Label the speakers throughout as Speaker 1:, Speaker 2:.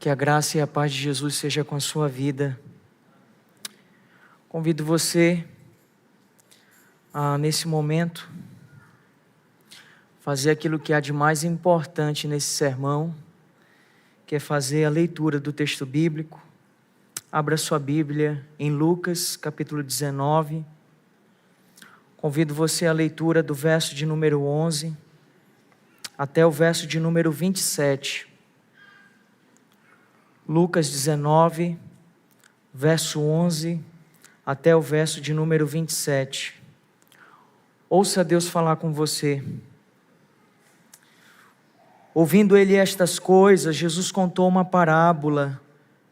Speaker 1: Que a graça e a paz de Jesus seja com a sua vida. Convido você a, nesse momento, fazer aquilo que há de mais importante nesse sermão, que é fazer a leitura do texto bíblico. Abra sua Bíblia em Lucas, capítulo 19. Convido você à leitura do verso de número 11 até o verso de número 27. Lucas 19, verso 11 até o verso de número 27. Ouça Deus falar com você. Ouvindo ele estas coisas, Jesus contou uma parábola,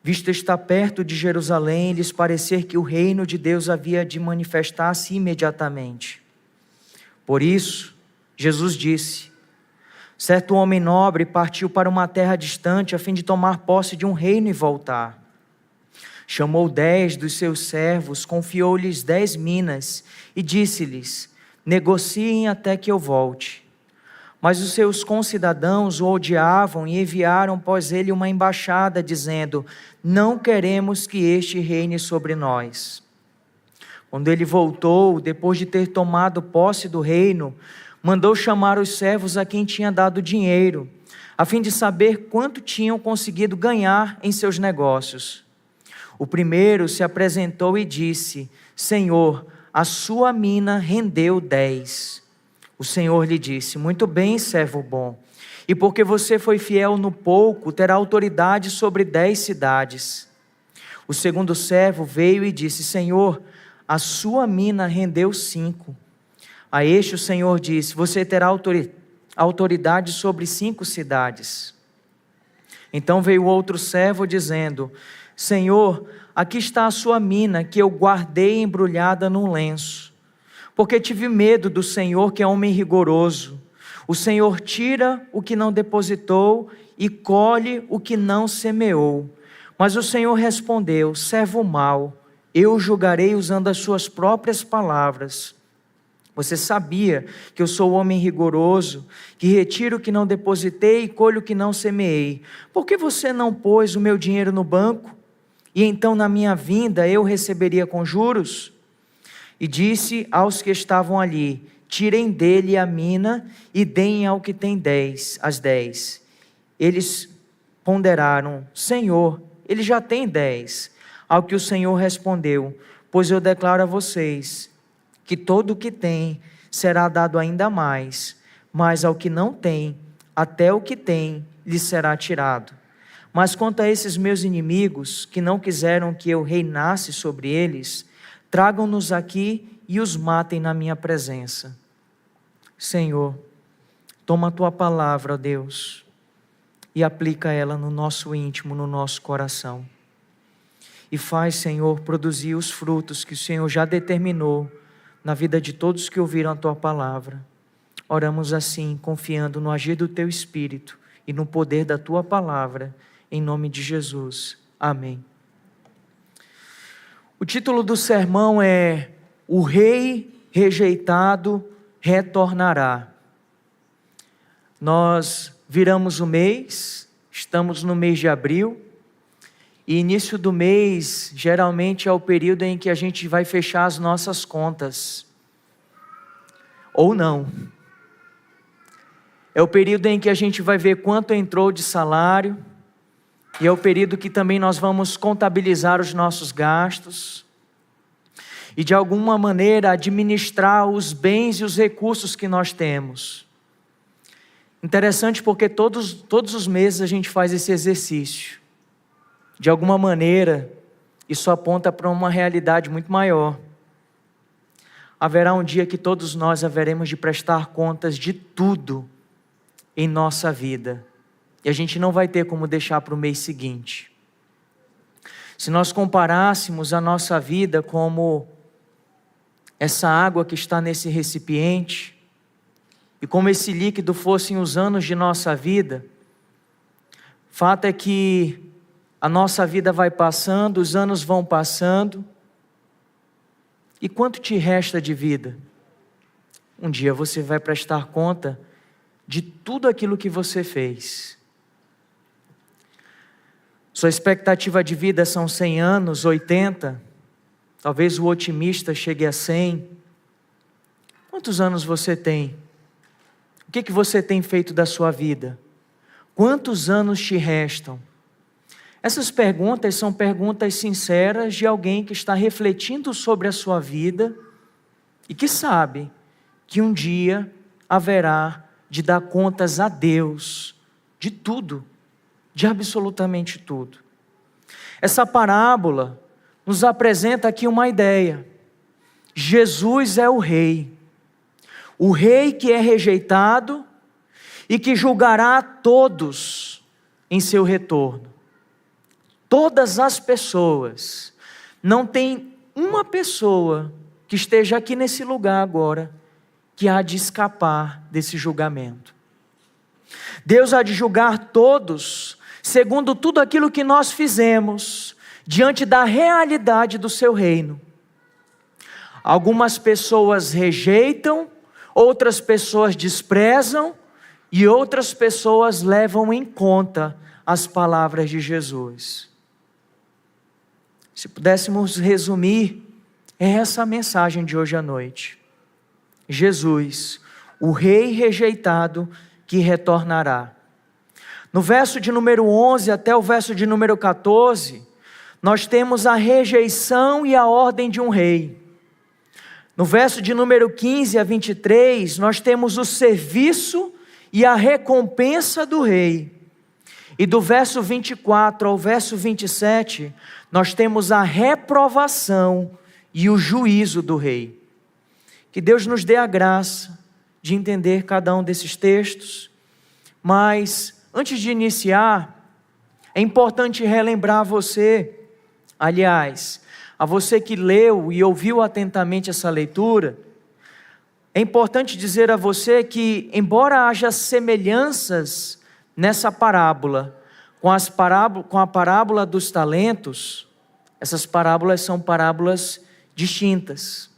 Speaker 1: visto estar perto de Jerusalém, lhes parecer que o reino de Deus havia de manifestar-se imediatamente. Por isso, Jesus disse: certo homem nobre partiu para uma terra distante a fim de tomar posse de um reino e voltar. Chamou 10 dos seus servos, confiou-lhes 10 minas e disse-lhes: negociem até que eu volte. Mas os seus concidadãos o odiavam e enviaram após ele uma embaixada, dizendo: não queremos que este reine sobre nós. Quando ele voltou, depois de ter tomado posse do reino, mandou chamar os servos a quem tinha dado dinheiro, a fim de saber quanto tinham conseguido ganhar em seus negócios. O primeiro se apresentou e disse: Senhor, a sua mina rendeu 10. O Senhor lhe disse: muito bem, servo bom, e porque você foi fiel no pouco, terá autoridade sobre 10 cidades. O segundo servo veio e disse: Senhor, a sua mina rendeu 5. A este o Senhor disse: você terá autoridade sobre 5 cidades. Então veio outro servo dizendo: Senhor, aqui está a sua mina, que eu guardei embrulhada num lenço, porque tive medo do Senhor, que é homem rigoroso. O Senhor tira o que não depositou e colhe o que não semeou. Mas o Senhor respondeu: servo mau, eu julgarei usando as suas próprias palavras. Você sabia que eu sou homem rigoroso, que retiro o que não depositei e colho o que não semeei. Por que você não pôs o meu dinheiro no banco? E então na minha vinda eu receberia com juros? E disse aos que estavam ali: tirem dele a mina e deem ao que tem 10, as 10. Eles ponderaram: Senhor, ele já tem 10. Ao que o Senhor respondeu: pois eu declaro a vocês que todo o que tem será dado ainda mais, mas ao que não tem, até o que tem lhe será tirado. Mas quanto a esses meus inimigos, que não quiseram que eu reinasse sobre eles, tragam-nos aqui e os matem na minha presença. Senhor, toma a tua palavra, ó Deus, e aplica ela no nosso íntimo, no nosso coração. E faz, Senhor, produzir os frutos que o Senhor já determinou na vida de todos que ouviram a tua palavra. Oramos assim, confiando no agir do teu Espírito e no poder da tua palavra, em nome de Jesus. Amém. O título do sermão é: o rei rejeitado retornará. Nós viramos o mês, estamos no mês de abril, e início do mês geralmente é o período em que a gente vai fechar as nossas contas. Ou não. É o período em que a gente vai ver quanto entrou de salário, e é o período que também nós vamos contabilizar os nossos gastos, e de alguma maneira administrar os bens e os recursos que nós temos. Interessante porque todos os meses a gente faz esse exercício. De alguma maneira, isso aponta para uma realidade muito maior. Haverá um dia que todos nós haveremos de prestar contas de tudo em nossa vida. E a gente não vai ter como deixar para o mês seguinte. Se nós comparássemos a nossa vida como essa água que está nesse recipiente, e como esse líquido fossem os anos de nossa vida, fato é que a nossa vida vai passando, os anos vão passando, e quanto te resta de vida? Um dia você vai prestar conta de tudo aquilo que você fez. Sua expectativa de vida são 100 anos, 80, talvez o otimista chegue a 100. Quantos anos você tem? O que você tem feito da sua vida? Quantos anos te restam? Essas perguntas são perguntas sinceras de alguém que está refletindo sobre a sua vida e que sabe que um dia haverá de dar contas a Deus de tudo, de absolutamente tudo. Essa parábola nos apresenta aqui uma ideia. Jesus é o rei que é rejeitado e que julgará a todos em seu retorno. Todas as pessoas, não tem uma pessoa que esteja aqui nesse lugar agora que há de escapar desse julgamento. Deus há de julgar todos segundo tudo aquilo que nós fizemos diante da realidade do seu reino. Algumas pessoas rejeitam, outras pessoas desprezam e outras pessoas levam em conta as palavras de Jesus. Se pudéssemos resumir, é essa a mensagem de hoje à noite. Jesus, o rei rejeitado que retornará. No verso de número 11 até o verso de número 14, nós temos a rejeição e a ordem de um rei. No verso de número 15 a 23, nós temos o serviço e a recompensa do rei. E do verso 24 ao verso 27, nós temos a reprovação e o juízo do rei. Que Deus nos dê a graça de entender cada um desses textos, mas antes de iniciar, é importante relembrar a você, aliás, a você que leu e ouviu atentamente essa leitura, é importante dizer a você que, embora haja semelhanças nessa parábola, com a parábola dos talentos, essas parábolas são parábolas distintas.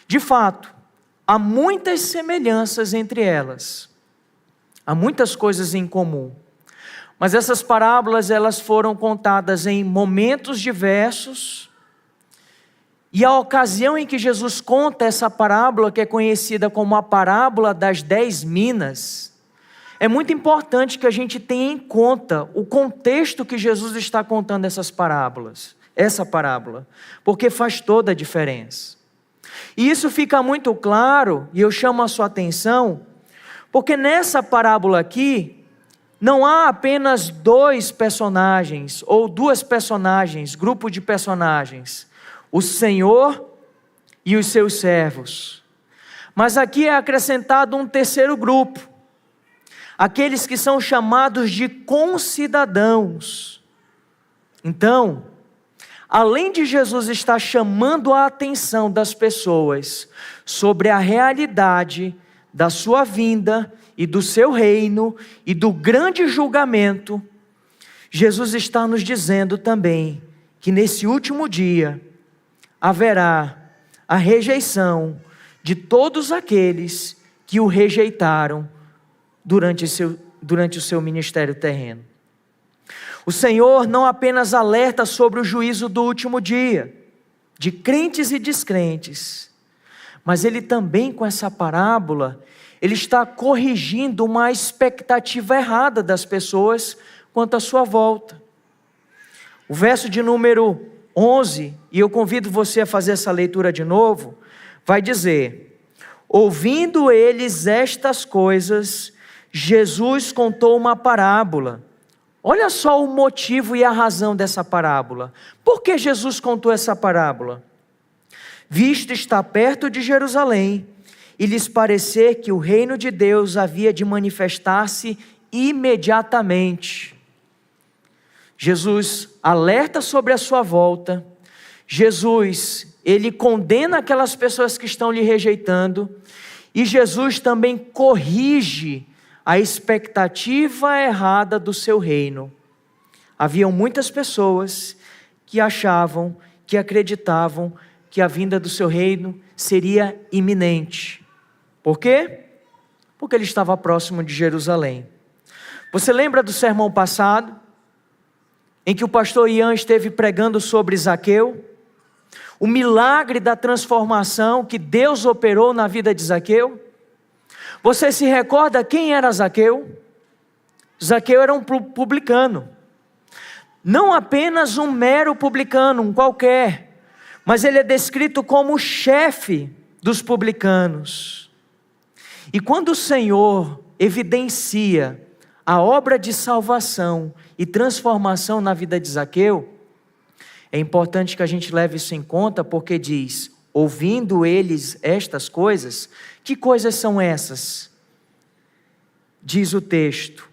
Speaker 1: De fato, há muitas semelhanças entre elas, há muitas coisas em comum, mas essas parábolas elas foram contadas em momentos diversos, e a ocasião em que Jesus conta essa parábola, que é conhecida como a parábola das 10 minas, é muito importante que a gente tenha em conta o contexto que Jesus está contando essa parábola, porque faz toda a diferença. E isso fica muito claro, e eu chamo a sua atenção, porque nessa parábola aqui, não há apenas dois personagens, ou duas personagens, grupo de personagens, o Senhor e os seus servos. Mas aqui é acrescentado um terceiro grupo, aqueles que são chamados de concidadãos. Então, além de Jesus estar chamando a atenção das pessoas sobre a realidade da sua vinda e do seu reino e do grande julgamento, Jesus está nos dizendo também que nesse último dia haverá a rejeição de todos aqueles que o rejeitaram durante o seu ministério terreno. O Senhor não apenas alerta sobre o juízo do último dia, de crentes e descrentes, mas Ele também, com essa parábola, Ele está corrigindo uma expectativa errada das pessoas quanto à sua volta. O verso de número 11, e eu convido você a fazer essa leitura de novo, vai dizer: ouvindo eles estas coisas, Jesus contou uma parábola. Olha só o motivo e a razão dessa parábola. Por que Jesus contou essa parábola? Visto estar perto de Jerusalém, e lhes parecer que o reino de Deus havia de manifestar-se imediatamente. Jesus alerta sobre a sua volta. Jesus, Ele condena aquelas pessoas que estão lhe rejeitando. E Jesus também corrige a expectativa errada do seu reino. Haviam muitas pessoas que achavam, que acreditavam que a vinda do seu reino seria iminente. Por quê? Porque ele estava próximo de Jerusalém. Você lembra do sermão passado? em que o pastor Ian esteve pregando sobre Zaqueu, o milagre da transformação que Deus operou na vida de Zaqueu. Você se recorda quem era Zaqueu? Zaqueu era um publicano, não apenas um mero publicano, um qualquer, mas ele é descrito como o chefe dos publicanos. E quando o Senhor evidencia a obra de salvação e transformação na vida de Zaqueu, é importante que a gente leve isso em conta, porque diz, ouvindo eles estas coisas, que coisas são essas? Diz o texto,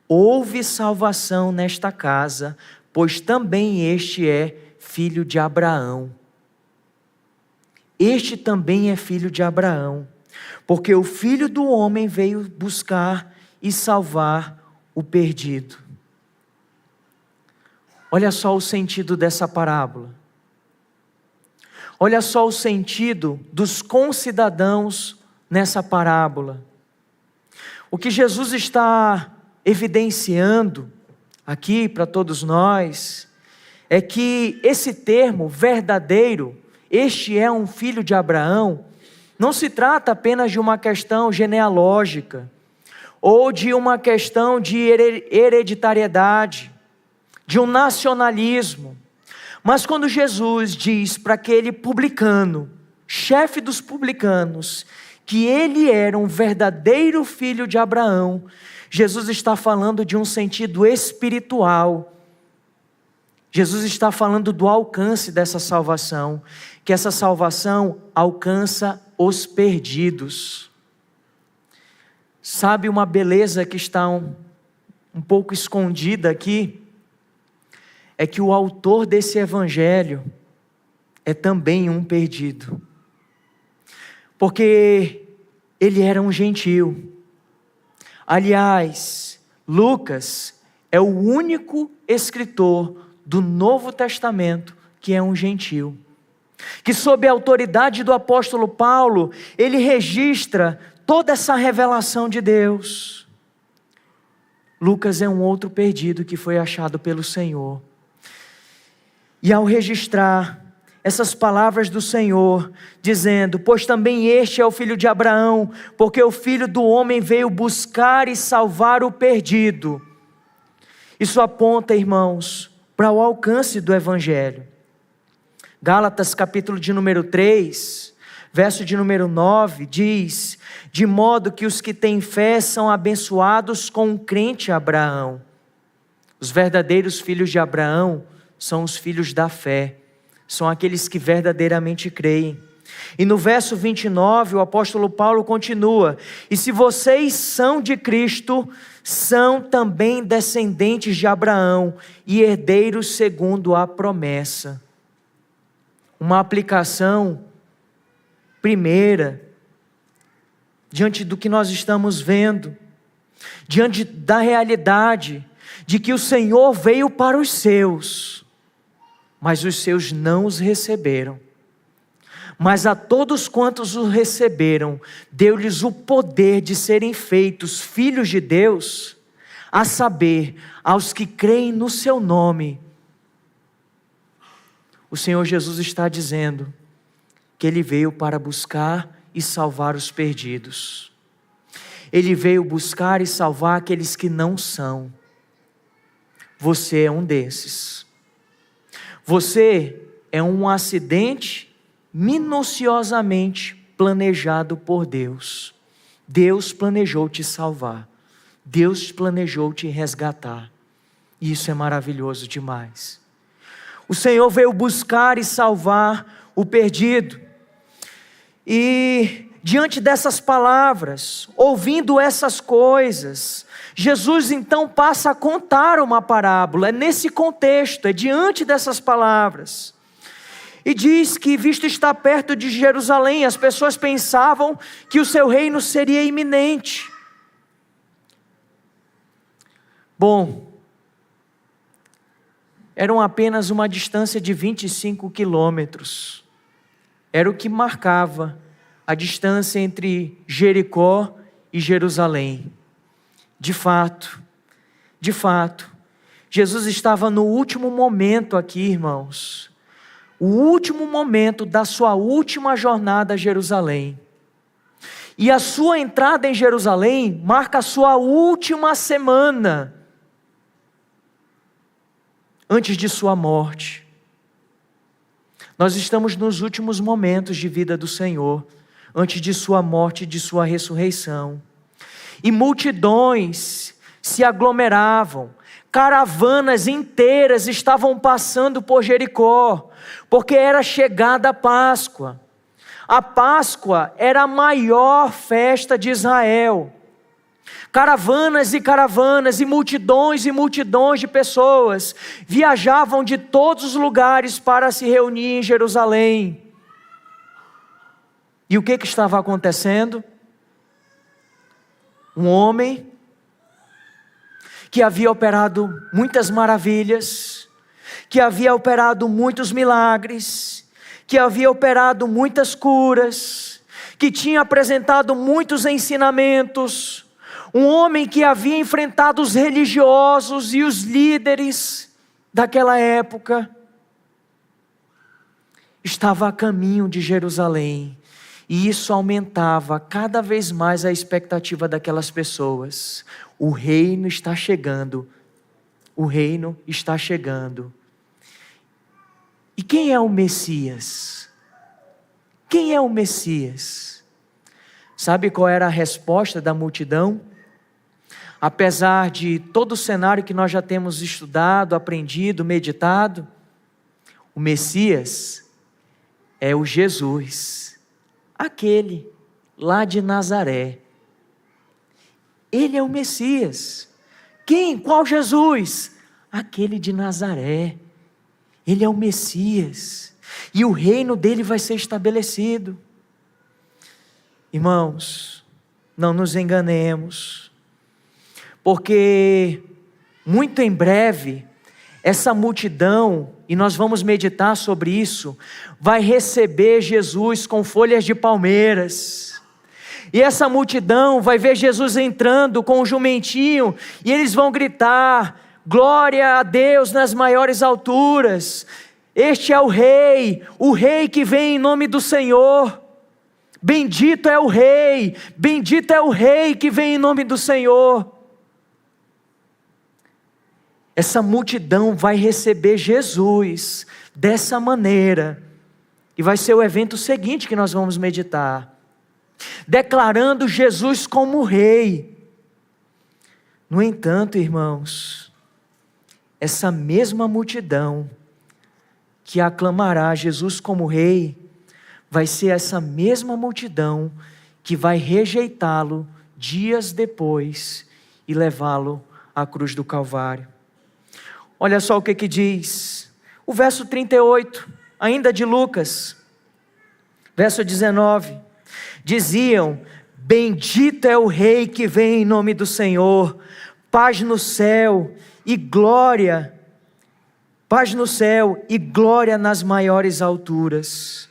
Speaker 1: houve salvação nesta casa, pois também este é filho de Abraão. Este também é filho de Abraão, porque o Filho do Homem veio buscar e salvar o perdido. Olha só o sentido dessa parábola. Olha só o sentido dos concidadãos nessa parábola. O que Jesus está evidenciando aqui para todos nós é que esse termo verdadeiro, este é um filho de Abraão, não se trata apenas de uma questão genealógica ou de uma questão de hereditariedade, de um nacionalismo. Mas quando Jesus diz para aquele publicano, chefe dos publicanos, que ele era um verdadeiro filho de Abraão, Jesus está falando de um sentido espiritual. Jesus está falando do alcance dessa salvação, que essa salvação alcança os perdidos. Sabe uma beleza que está um pouco escondida aqui? É que o autor desse evangelho é também um perdido. Porque ele era um gentio. Aliás, Lucas é o único escritor do Novo Testamento que é um gentio. Que sob a autoridade do apóstolo Paulo, ele registra toda essa revelação de Deus. Lucas é um outro perdido que foi achado pelo Senhor. E ao registrar essas palavras do Senhor, dizendo, pois também este é o filho de Abraão, porque o Filho do Homem veio buscar e salvar o perdido. Isso aponta, irmãos, para o alcance do Evangelho. Gálatas capítulo de número 3, verso de número 9, diz, de modo que os que têm fé são abençoados com o crente Abraão. Os verdadeiros filhos de Abraão são os filhos da fé, são aqueles que verdadeiramente creem. E no verso 29, o apóstolo Paulo continua, e se vocês são de Cristo, são também descendentes de Abraão e herdeiros segundo a promessa. Uma aplicação primeira, diante do que nós estamos vendo, diante da realidade de que o Senhor veio para os seus, mas os seus não os receberam. Mas a todos quantos o receberam, deu-lhes o poder de serem feitos filhos de Deus, a saber, aos que creem no seu nome. O Senhor Jesus está dizendo que Ele veio para buscar e salvar os perdidos. Ele veio buscar e salvar aqueles que não são. Você é um desses. Você é um acidente minuciosamente planejado por Deus. Deus planejou te salvar. Deus planejou te resgatar. E isso é maravilhoso demais. O Senhor veio buscar e salvar o perdido. E diante dessas palavras, ouvindo essas coisas, Jesus então passa a contar uma parábola. É nesse contexto, é diante dessas palavras. E diz que, visto estar perto de Jerusalém, as pessoas pensavam que o seu reino seria iminente. Bom, eram apenas uma distância de 25 quilômetros. Era o que marcava a distância entre Jericó e Jerusalém. De fato, Jesus estava no último momento aqui, irmãos. O último momento da sua última jornada a Jerusalém. E a sua entrada em Jerusalém marca a sua última semana antes de sua morte. Nós estamos nos últimos momentos de vida do Senhor, antes de sua morte e de sua ressurreição. E multidões se aglomeravam, caravanas inteiras estavam passando por Jericó, porque era chegada a Páscoa. A Páscoa era a maior festa de Israel. Caravanas e multidões de pessoas viajavam de todos os lugares para se reunir em Jerusalém. E o que estava acontecendo? Um homem que havia operado muitas maravilhas, que havia operado muitos milagres, que havia operado muitas curas, que tinha apresentado muitos ensinamentos, um homem que havia enfrentado os religiosos e os líderes daquela época, estava a caminho de Jerusalém, e isso aumentava cada vez mais a expectativa daquelas pessoas. O reino está chegando, o reino está chegando. E quem é o Messias? Quem é o Messias? Sabe qual era a resposta da multidão? Apesar de todo o cenário que nós já temos estudado, aprendido, meditado, o Messias é o Jesus, aquele lá de Nazaré. Ele é o Messias. Quem? Qual Jesus? Aquele de Nazaré. Ele é o Messias, e o reino dele vai ser estabelecido. Irmãos, não nos enganemos, porque muito em breve, essa multidão, e nós vamos meditar sobre isso, vai receber Jesus com folhas de palmeiras. E essa multidão vai ver Jesus entrando com um jumentinho, e eles vão gritar: glória a Deus nas maiores alturas, este é o rei que vem em nome do Senhor, bendito é o rei que vem em nome do Senhor. Essa multidão vai receber Jesus dessa maneira, e vai ser o evento seguinte que nós vamos meditar, declarando Jesus como rei. No entanto, irmãos, essa mesma multidão que aclamará Jesus como rei, vai ser essa mesma multidão que vai rejeitá-lo dias depois e levá-lo à cruz do Calvário. Olha só o que diz o verso 38, ainda de Lucas, verso 19, diziam: bendito é o rei que vem em nome do Senhor, paz no céu e glória nas maiores alturas.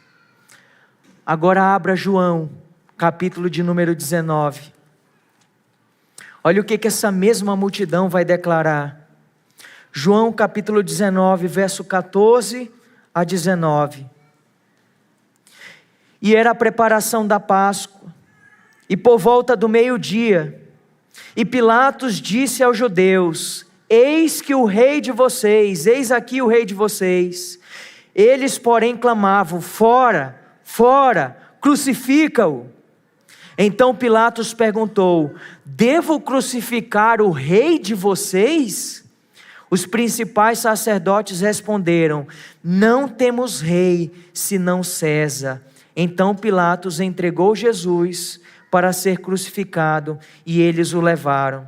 Speaker 1: Agora abra João, capítulo de número 19. Olha o que essa mesma multidão vai declarar. João capítulo 19, verso 14 a 19. E era a preparação da Páscoa, e por volta do meio-dia, e Pilatos disse aos judeus: eis que o rei de vocês, eis aqui o rei de vocês. Eles, porém, clamavam: fora, fora, crucifica-o. Então Pilatos perguntou: devo crucificar o rei de vocês? Os principais sacerdotes responderam: não temos rei, senão César. Então Pilatos entregou Jesus para ser crucificado, e eles o levaram.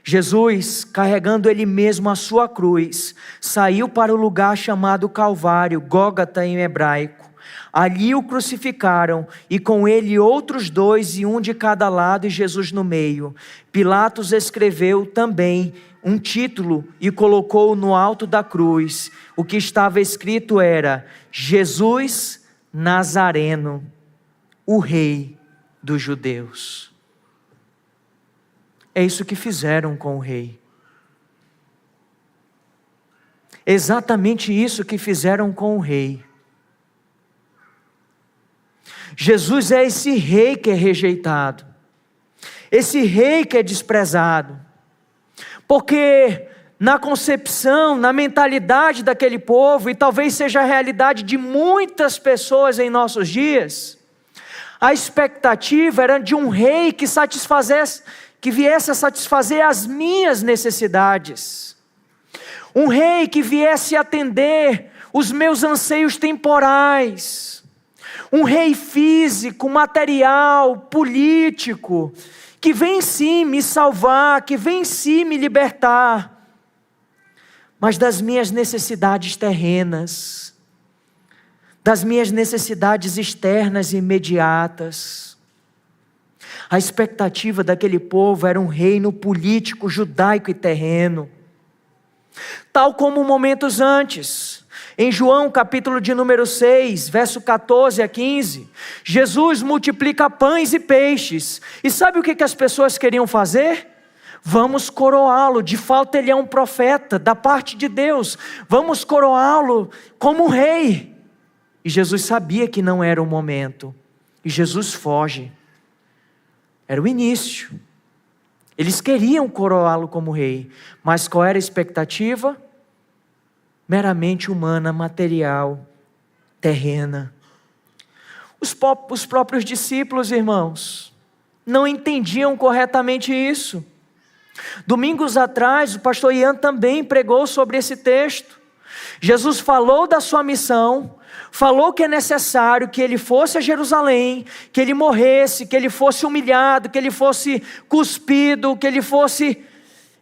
Speaker 1: Jesus, carregando ele mesmo a sua cruz, saiu para o lugar chamado Calvário, Gólgota em hebraico. Ali o crucificaram, e com ele outros dois, e um de cada lado, e Jesus no meio. Pilatos escreveu também um título e colocou no alto da cruz. O que estava escrito era: Jesus Nazareno, o rei dos judeus. É isso que fizeram com o rei. Exatamente isso que fizeram com o rei. Jesus é esse rei que é rejeitado, esse rei que é desprezado, porque na concepção, na mentalidade daquele povo, e talvez seja a realidade de muitas pessoas em nossos dias, a expectativa era de um rei que viesse a satisfazer as minhas necessidades, um rei que viesse a atender os meus anseios temporais, um rei físico, material, político, que vem sim me salvar, que vem sim me libertar, mas das minhas necessidades terrenas, das minhas necessidades externas e imediatas. A expectativa daquele povo era um reino político, judaico e terreno. Tal como momentos antes, em João capítulo de número 6, verso 14 a 15, Jesus multiplica pães e peixes. E sabe o que as pessoas queriam fazer? Vamos coroá-lo, de fato ele é um profeta da parte de Deus, vamos coroá-lo como rei. E Jesus sabia que não era o momento, e Jesus foge. Era o início. Eles queriam coroá-lo como rei, mas qual era a expectativa? Meramente humana, material, terrena. Os próprios discípulos, irmãos, não entendiam corretamente isso. Domingos atrás, o pastor Ian também pregou sobre esse texto. Jesus falou da sua missão, falou que é necessário que ele fosse a Jerusalém, que ele morresse, que ele fosse humilhado, que ele fosse cuspido, que ele fosse,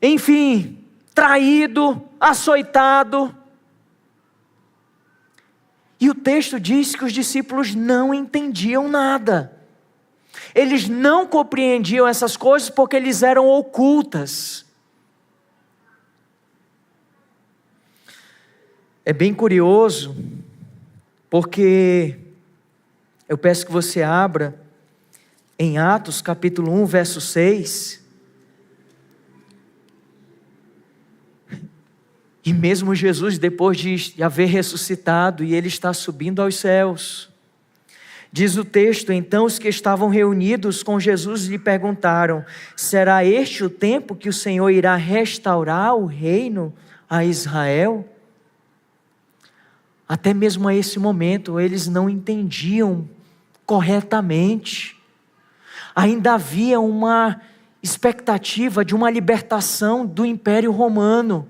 Speaker 1: enfim, traído, açoitado. E o texto diz que os discípulos não entendiam nada. Eles não compreendiam essas coisas porque eles eram ocultas. É bem curioso, porque eu peço que você abra em Atos capítulo 1, verso 6. E mesmo Jesus, depois de haver ressuscitado, e ele está subindo aos céus, diz o texto: então os que estavam reunidos com Jesus lhe perguntaram: será este o tempo que o Senhor irá restaurar o reino a Israel? Até mesmo a esse momento eles não entendiam corretamente. Ainda havia uma expectativa de uma libertação do Império Romano.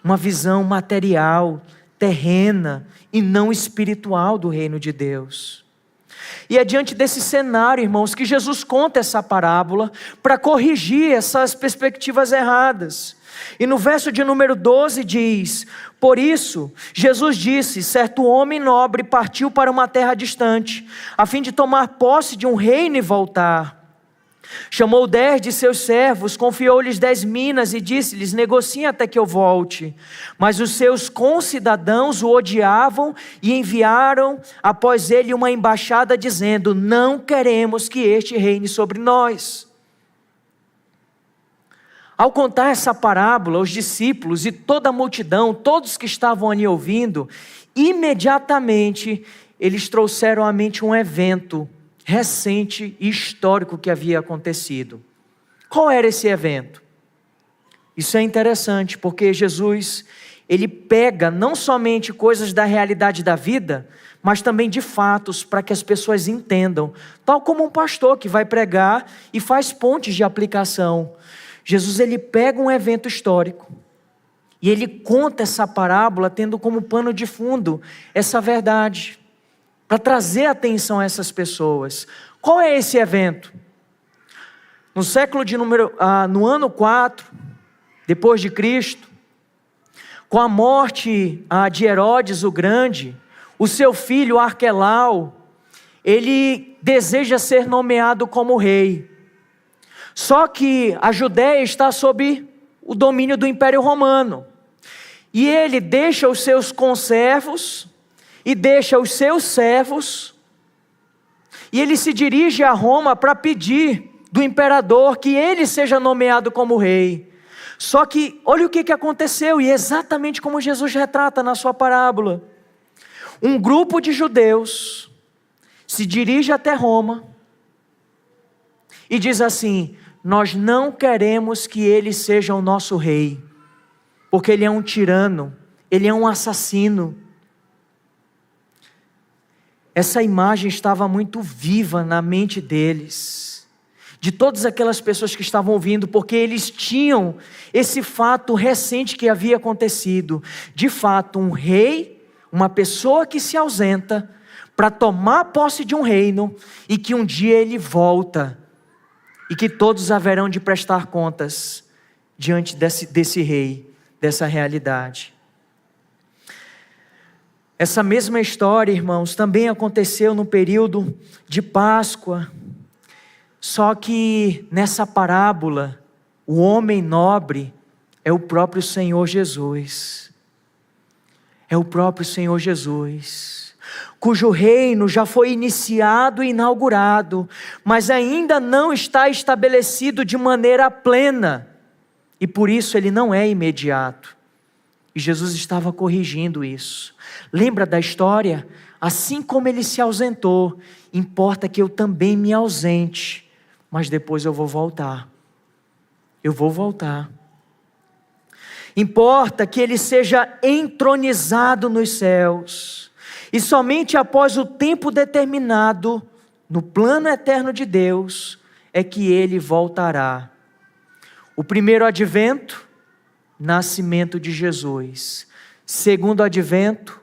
Speaker 1: Uma visão material, terrena e não espiritual do reino de Deus. E é diante desse cenário, irmãos, que Jesus conta essa parábola para corrigir essas perspectivas erradas. E no verso de número 12 diz: por isso, Jesus disse, certo homem nobre partiu para uma terra distante, a fim de tomar posse de um reino e voltar. Chamou 10 de seus servos, confiou-lhes 10 minas e disse-lhes: negociem até que eu volte. Mas os seus concidadãos o odiavam e enviaram após ele uma embaixada dizendo: não queremos que este reine sobre nós. Ao contar essa parábola, os discípulos e toda a multidão, todos que estavam ali ouvindo, imediatamente eles trouxeram à mente um evento recente e histórico que havia acontecido. Qual era esse evento? Isso é interessante, porque Jesus, ele pega não somente coisas da realidade da vida, mas também de fatos para que as pessoas entendam, tal como um pastor que vai pregar e faz pontes de aplicação. Jesus, ele pega um evento histórico e ele conta essa parábola tendo como pano de fundo essa verdade, para trazer atenção a essas pessoas. Qual é esse evento? No ano 4, depois de Cristo, com a morte de Herodes o Grande, o seu filho Arquelau, ele deseja ser nomeado como rei. Só que a Judéia está sob o domínio do Império Romano. E ele deixa os seus conservos e deixa os seus servos, e ele se dirige a Roma para pedir do imperador que ele seja nomeado como rei. Só que olha o que aconteceu, e é exatamente como Jesus retrata na sua parábola. Um grupo de judeus se dirige até Roma e diz assim: nós não queremos que ele seja o nosso rei, porque ele é um tirano, ele é um assassino. Essa imagem estava muito viva na mente deles, de todas aquelas pessoas que estavam ouvindo, porque eles tinham esse fato recente que havia acontecido. De fato, um rei, uma pessoa que se ausenta para tomar posse de um reino, e que um dia ele volta, e que todos haverão de prestar contas diante desse rei, dessa realidade. Essa mesma história, irmãos, também aconteceu no período de Páscoa. Só que nessa parábola, o homem nobre é o próprio Senhor Jesus. É o próprio Senhor Jesus, cujo reino já foi iniciado e inaugurado, mas ainda não está estabelecido de maneira plena, e por isso ele não é imediato. E Jesus estava corrigindo isso. Lembra da história? Assim como ele se ausentou, importa que eu também me ausente, mas depois eu vou voltar. Eu vou voltar. Importa que ele seja entronizado nos céus, e somente após o tempo determinado, no plano eterno de Deus, é que ele voltará. O primeiro advento, nascimento de Jesus. Segundo advento,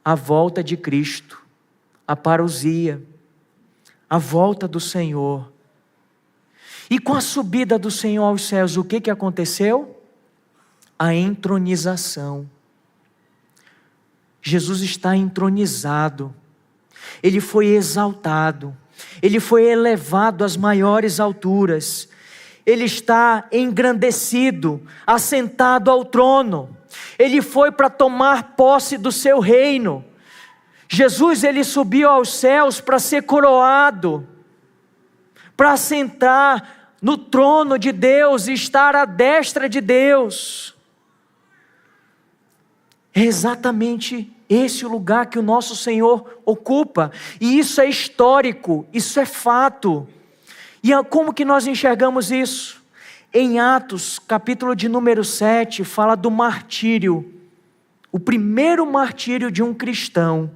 Speaker 1: a volta de Cristo, a parousia, a volta do Senhor. E com a subida do Senhor aos céus, o que aconteceu? A entronização. Jesus está entronizado, ele foi exaltado, ele foi elevado às maiores alturas, ele está engrandecido, assentado ao trono, ele foi para tomar posse do seu reino. Jesus, ele subiu aos céus para ser coroado, para assentar no trono de Deus e estar à destra de Deus. É exatamente esse o lugar que o nosso Senhor ocupa, e isso é histórico, isso é fato. E como que nós enxergamos isso? Em Atos, capítulo de número 7, fala do martírio, o primeiro martírio de um cristão.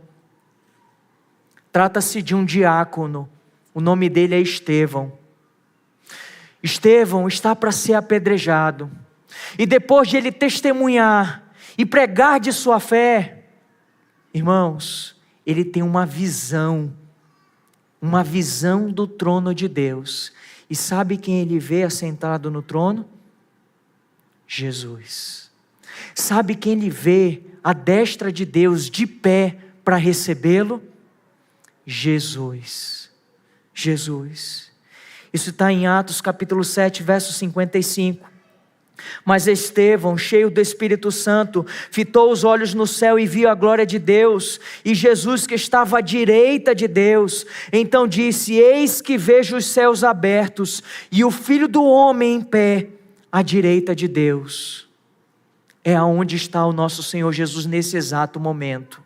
Speaker 1: Trata-se de um diácono, o nome dele é Estevão. Estevão está para ser apedrejado, e depois de ele testemunhar e pregar de sua fé, irmãos, ele tem uma visão do trono de Deus. E sabe quem ele vê assentado no trono? Jesus. Sabe quem ele vê à destra de Deus de pé para recebê-lo? Jesus. Jesus. Isso está em Atos capítulo 7, verso 55. Mas Estevão, cheio do Espírito Santo, fitou os olhos no céu e viu a glória de Deus, e Jesus que estava à direita de Deus. Então disse: eis que vejo os céus abertos, e o Filho do Homem em pé, à direita de Deus. É aonde está o nosso Senhor Jesus nesse exato momento.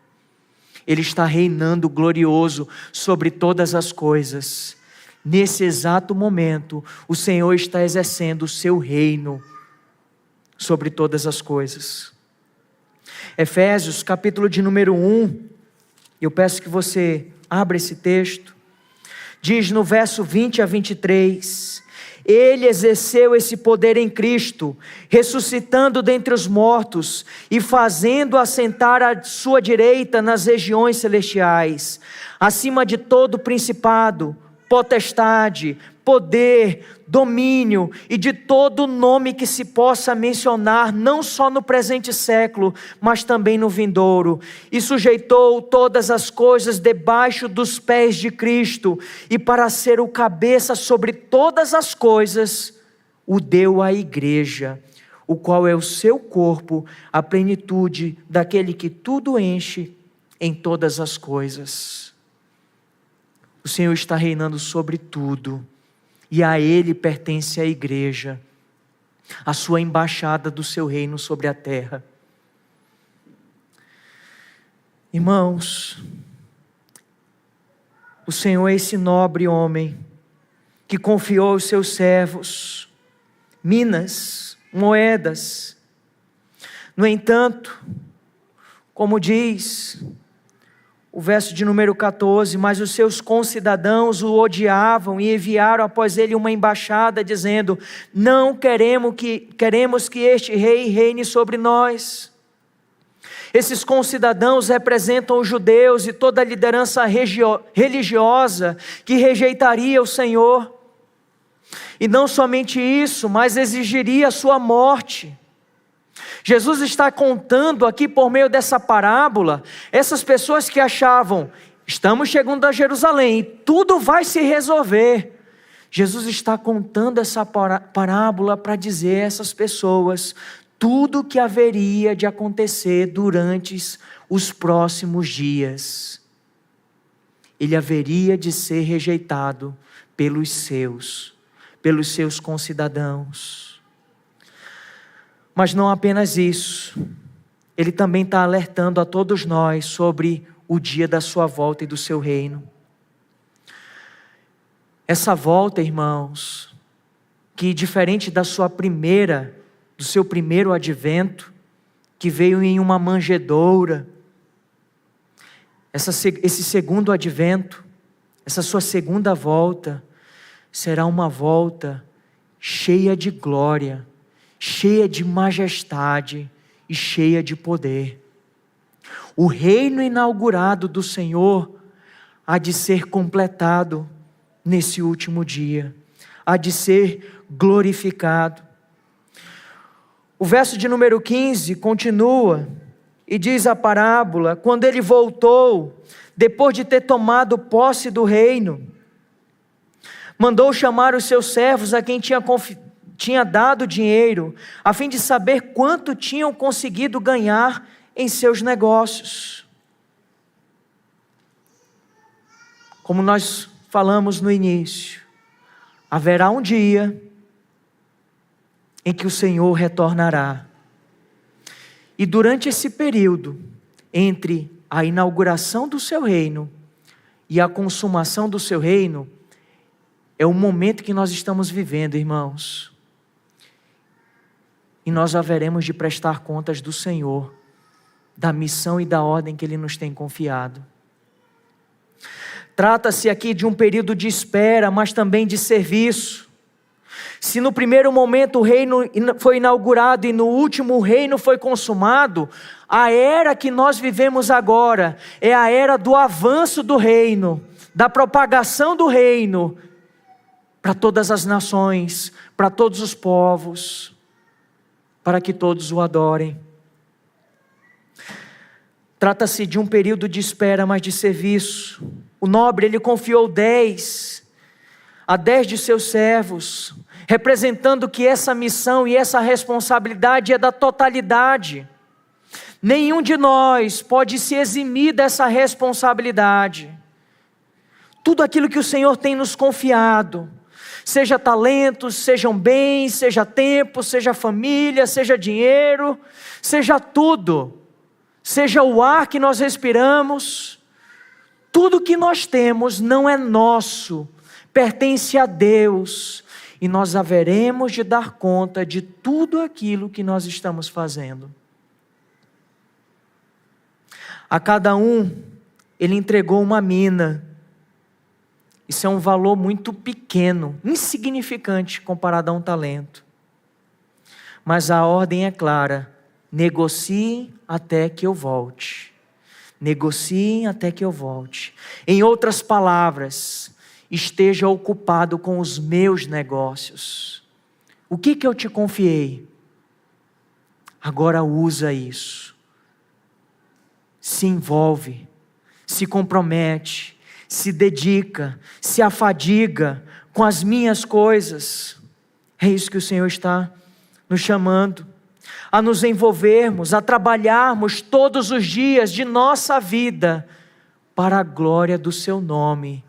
Speaker 1: Ele está reinando glorioso sobre todas as coisas. Nesse exato momento, o Senhor está exercendo o seu reino sobre todas as coisas. Efésios, capítulo de número 1, eu peço que você abra esse texto, diz no verso 20 a 23, ele exerceu esse poder em Cristo, ressuscitando dentre os mortos, e fazendo assentar à sua direita nas regiões celestiais, acima de todo principado, potestade, poder, domínio e de todo nome que se possa mencionar, não só no presente século, mas também no vindouro. E sujeitou todas as coisas debaixo dos pés de Cristo, e para ser o cabeça sobre todas as coisas, o deu à igreja, o qual é o seu corpo, a plenitude daquele que tudo enche em todas as coisas. O Senhor está reinando sobre tudo, e a Ele pertence a igreja. a sua embaixada do seu reino sobre a terra. Irmãos, o Senhor é esse nobre homem que confiou aos seus servos minas, moedas. No entanto, como diz o verso de número 14, mas os seus concidadãos o odiavam e enviaram após ele uma embaixada dizendo: não queremos que este rei reine sobre nós. Esses concidadãos representam os judeus e toda a liderança religiosa que rejeitaria o Senhor. E não somente isso, mas exigiria a sua morte. Jesus está contando aqui por meio dessa parábola, essas pessoas que achavam, estamos chegando a Jerusalém e tudo vai se resolver. Jesus está contando essa parábola para dizer a essas pessoas tudo o que haveria de acontecer durante os próximos dias. Ele haveria de ser rejeitado pelos seus concidadãos. Mas não apenas isso, ele também está alertando a todos nós sobre o dia da sua volta e do seu reino. Essa volta, irmãos, que diferente do seu primeiro advento, que veio em uma manjedoura, esse segundo advento, essa sua segunda volta, será uma volta cheia de glória, cheia de majestade e cheia de poder. O reino inaugurado do Senhor há de ser completado nesse último dia, há de ser glorificado. O verso de número 15 continua e diz a parábola: quando ele voltou, depois de ter tomado posse do reino, mandou chamar os seus servos a quem tinha dado dinheiro, a fim de saber quanto tinham conseguido ganhar em seus negócios. Como nós falamos no início, haverá um dia em que o Senhor retornará. E durante esse período, entre a inauguração do seu reino e a consumação do seu reino, é o momento que nós estamos vivendo, irmãos. E nós haveremos de prestar contas do Senhor, da missão e da ordem que Ele nos tem confiado. Trata-se aqui de um período de espera, mas também de serviço. Se no primeiro momento o reino foi inaugurado e no último o reino foi consumado, a era que nós vivemos agora é a era do avanço do reino, da propagação do reino para todas as nações, para todos os povos, para que todos o adorem. Trata-se de um período de espera, mas de serviço. O nobre, ele confiou 10 de seus servos, representando que essa missão e essa responsabilidade é da totalidade. Nenhum de nós pode se eximir dessa responsabilidade. Tudo aquilo que o Senhor tem nos confiado, seja talentos, sejam bens, seja tempo, seja família, seja dinheiro, seja tudo, seja o ar que nós respiramos, tudo que nós temos não é nosso, pertence a Deus, e nós haveremos de dar conta de tudo aquilo que nós estamos fazendo. A cada um, Ele entregou uma mina. Isso é um valor muito pequeno, insignificante comparado a um talento. Mas a ordem é clara: negociem até que eu volte. Negociem até que eu volte. Em outras palavras, esteja ocupado com os meus negócios. O que eu te confiei? Agora usa isso. Se envolve, se compromete, se dedica, se afadiga com as minhas coisas. É isso que o Senhor está nos chamando, a nos envolvermos, a trabalharmos todos os dias de nossa vida para a glória do seu nome,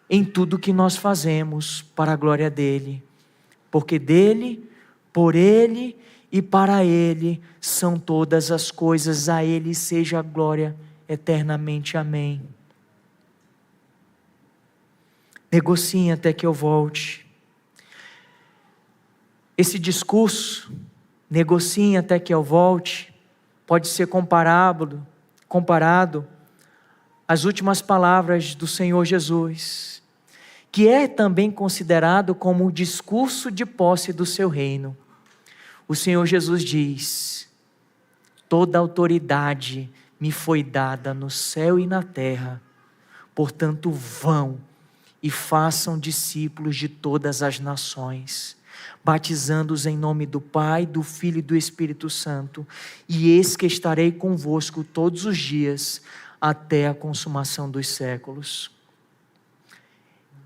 Speaker 1: em tudo que nós fazemos para a glória dele, porque dele, Por Ele e para Ele são todas as coisas, a Ele seja a glória eternamente. Amém. Negociem até que eu volte. Esse discurso, negociem até que eu volte, pode ser comparado às últimas palavras do Senhor Jesus, que é também considerado como o discurso de posse do seu reino. O Senhor Jesus diz: toda autoridade me foi dada no céu e na terra, portanto vão e façam discípulos de todas as nações, batizando-os em nome do Pai, do Filho e do Espírito Santo, e eis que estarei convosco todos os dias, até a consumação dos séculos.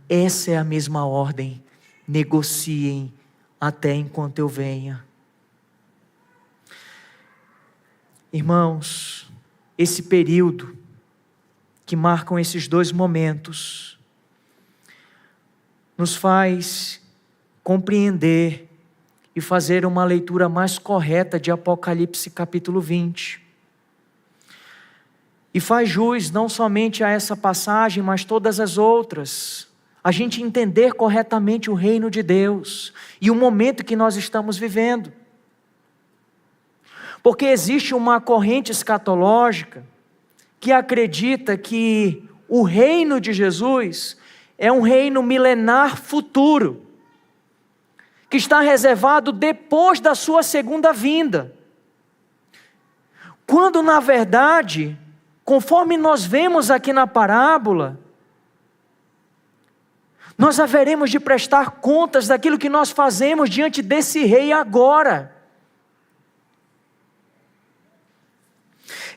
Speaker 1: Essa é a mesma ordem: negociem até enquanto eu venha. Irmãos, esse período que marcam esses dois momentos nos faz compreender e fazer uma leitura mais correta de Apocalipse capítulo 20. E faz jus não somente a essa passagem, mas todas as outras. A gente entender corretamente o reino de Deus e o momento que nós estamos vivendo. Porque existe uma corrente escatológica que acredita que o reino de Jesus é um reino milenar futuro, que está reservado depois da sua segunda vinda. Quando na verdade, conforme nós vemos aqui na parábola, nós haveremos de prestar contas daquilo que nós fazemos diante desse rei agora.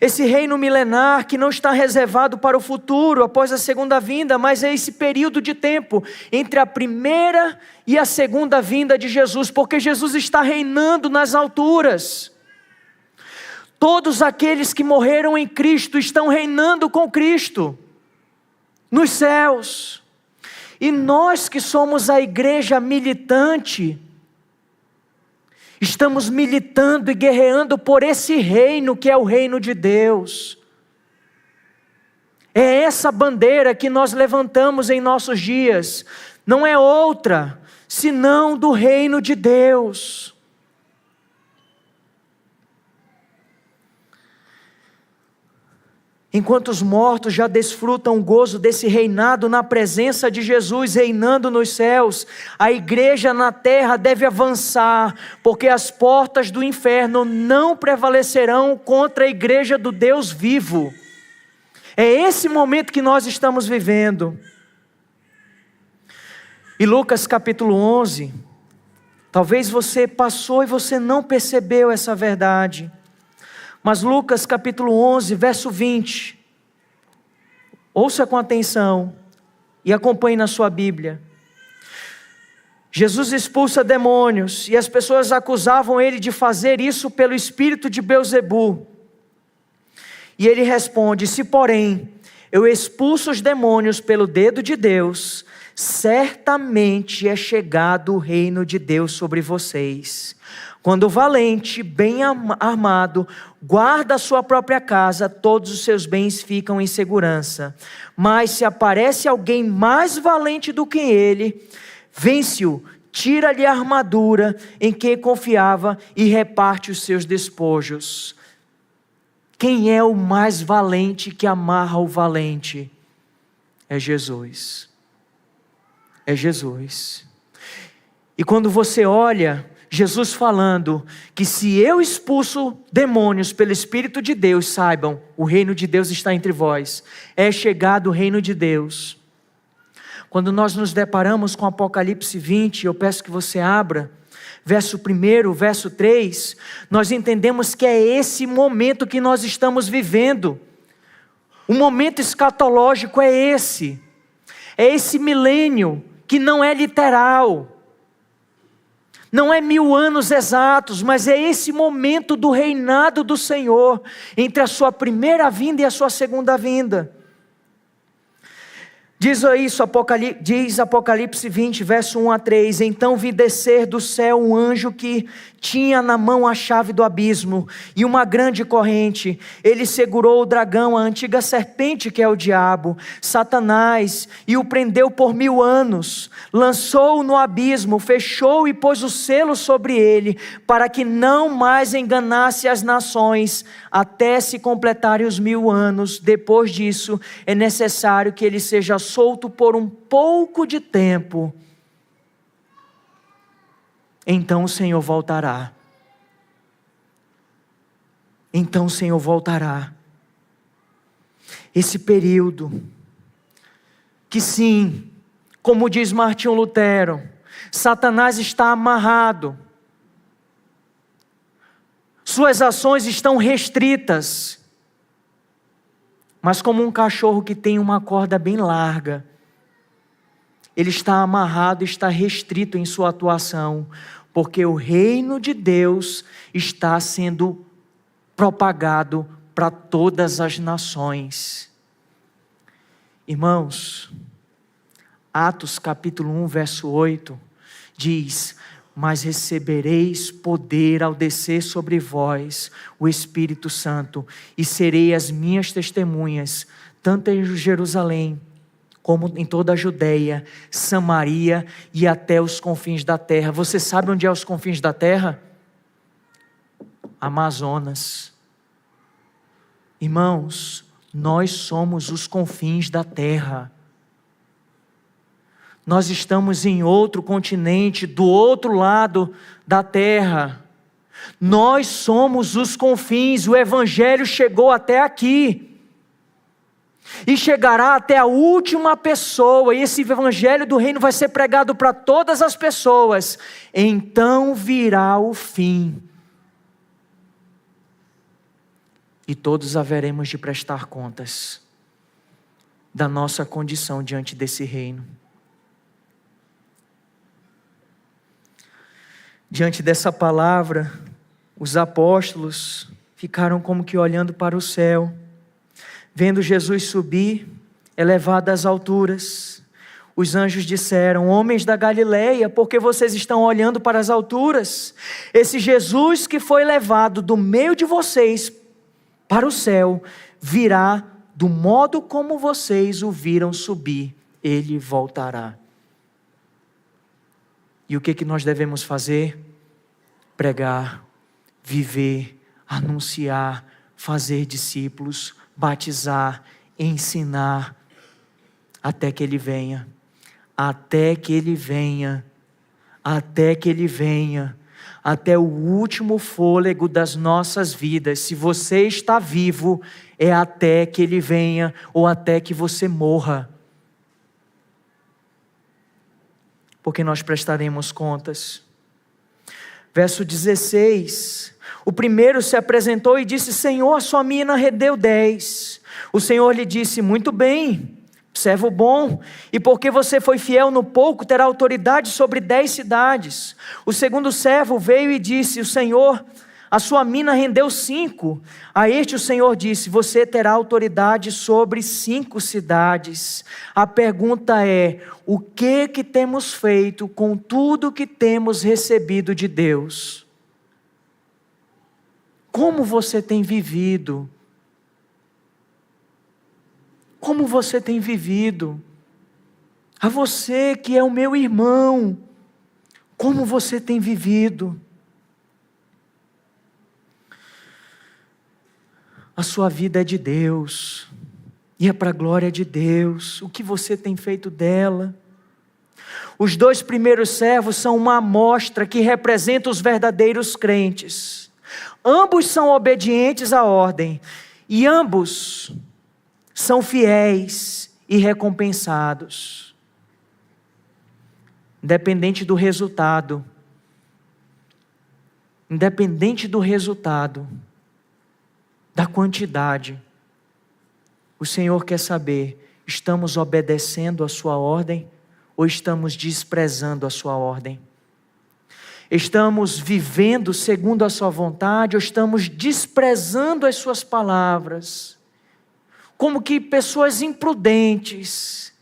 Speaker 1: Esse reino milenar que não está reservado para o futuro, após a segunda vinda, mas é esse período de tempo entre a primeira e a segunda vinda de Jesus, porque Jesus está reinando nas alturas. Todos aqueles que morreram em Cristo estão reinando com Cristo nos céus. E nós que somos a igreja militante, estamos militando e guerreando por esse reino que é o reino de Deus. É essa bandeira que nós levantamos em nossos dias, não é outra, senão do reino de Deus. Enquanto os mortos já desfrutam o gozo desse reinado na presença de Jesus reinando nos céus, a igreja na terra deve avançar, porque as portas do inferno não prevalecerão contra a igreja do Deus vivo. É esse momento que nós estamos vivendo. E Lucas capítulo 11, talvez você passou e você não percebeu essa verdade. Mas Lucas capítulo 11, verso 20, ouça com atenção e acompanhe na sua Bíblia. Jesus expulsa demônios e as pessoas acusavam ele de fazer isso pelo espírito de Belzebu. E ele responde: se porém eu expulso os demônios pelo dedo de Deus, certamente é chegado o reino de Deus sobre vocês. Quando o valente, bem armado, guarda a sua própria casa, todos os seus bens ficam em segurança. Mas se aparece alguém mais valente do que ele, vence-o, tira-lhe a armadura em que confiava e reparte os seus despojos. Quem é o mais valente que amarra o valente? É Jesus. É Jesus. E quando você olha Jesus falando que se eu expulso demônios pelo Espírito de Deus, saibam, o reino de Deus está entre vós. É chegado o reino de Deus. Quando nós nos deparamos com Apocalipse 20, eu peço que você abra, verso 1, verso 3, nós entendemos que é esse momento que nós estamos vivendo. O momento escatológico é esse milênio que não é literal. Não é 1000 anos exatos, mas é esse momento do reinado do Senhor, entre a sua primeira vinda e a sua segunda vinda. Diz isso, diz Apocalipse 20, verso 1 a 3. Então vi descer do céu um anjo que tinha na mão a chave do abismo e uma grande corrente. Ele segurou o dragão, a antiga serpente que é o diabo, Satanás, e o prendeu por 1000 anos. Lançou-o no abismo, fechou e pôs o selo sobre ele, para que não mais enganasse as nações, até se completarem os 1000 anos. Depois disso, é necessário que ele seja solto por um pouco de tempo. Então o Senhor voltará. Então o Senhor voltará. Esse período, que sim, como diz Martinho Lutero, Satanás está amarrado, suas ações estão restritas, mas como um cachorro que tem uma corda bem larga, ele está amarrado, está restrito em sua atuação, porque o reino de Deus está sendo propagado para todas as nações. Irmãos, Atos capítulo 1, verso 8, diz: mas recebereis poder ao descer sobre vós o Espírito Santo, e serei as minhas testemunhas, tanto em Jerusalém, como em toda a Judeia, Samaria e até os confins da terra. Você sabe onde é os confins da terra? Amazonas. Irmãos, nós somos os confins da terra. Nós estamos em outro continente, do outro lado da terra. Nós somos os confins, o Evangelho chegou até aqui. E chegará até a última pessoa, e esse Evangelho do Reino vai ser pregado para todas as pessoas. Então virá o fim. E todos haveremos de prestar contas da nossa condição diante desse reino. Diante dessa palavra, os apóstolos ficaram como que olhando para o céu, vendo Jesus subir, elevado às alturas. Os anjos disseram: homens da Galileia, por que vocês estão olhando para as alturas? Esse Jesus que foi levado do meio de vocês para o céu, virá do modo como vocês o viram subir, ele voltará. E o que nós devemos fazer? Pregar, viver, anunciar, fazer discípulos, batizar, ensinar, até que Ele venha, até que Ele venha, até que Ele venha, até o último fôlego das nossas vidas. Se você está vivo, é até que Ele venha, ou até que você morra, porque nós prestaremos contas. Verso 16, o primeiro se apresentou e disse: Senhor, a sua mina rendeu 10. O Senhor lhe disse: muito bem, servo bom, e porque você foi fiel no pouco, terá autoridade sobre 10 cidades. O segundo servo veio e disse: o Senhor, a sua mina rendeu 5. A este o Senhor disse: você terá autoridade sobre 5 cidades. A pergunta é: o que temos feito com tudo que temos recebido de Deus? Como você tem vivido? Como você tem vivido? A você que é o meu irmão, como você tem vivido? A sua vida é de Deus, e é para a glória de Deus. O que você tem feito dela? Os 2 primeiros servos são uma amostra que representa os verdadeiros crentes. Ambos são obedientes à ordem, e ambos são fiéis e recompensados. Independente do resultado, da quantidade, o Senhor quer saber: estamos obedecendo a sua ordem ou estamos desprezando a sua ordem? Estamos vivendo segundo a sua vontade ou estamos desprezando as suas palavras? Como que pessoas imprudentes,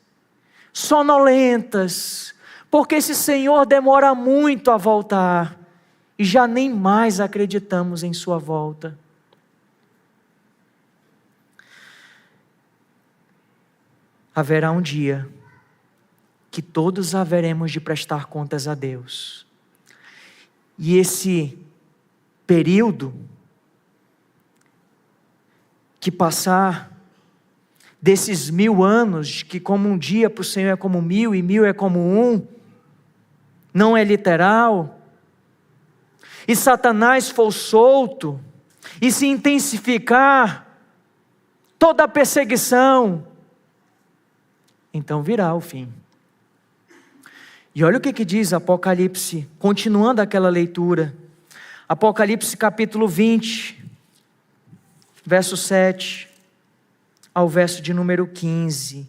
Speaker 1: sonolentas, porque esse Senhor demora muito a voltar e já nem mais acreditamos em sua volta. Haverá um dia que todos haveremos de prestar contas a Deus. E esse período que passar desses 1000 anos, que como um dia para o Senhor é como 1000 e 1000 é como um, não é literal, e Satanás for solto, e se intensificar toda a perseguição, então virá o fim. E olha o que diz Apocalipse, continuando aquela leitura, Apocalipse capítulo 20, verso 7 ao verso de número 15.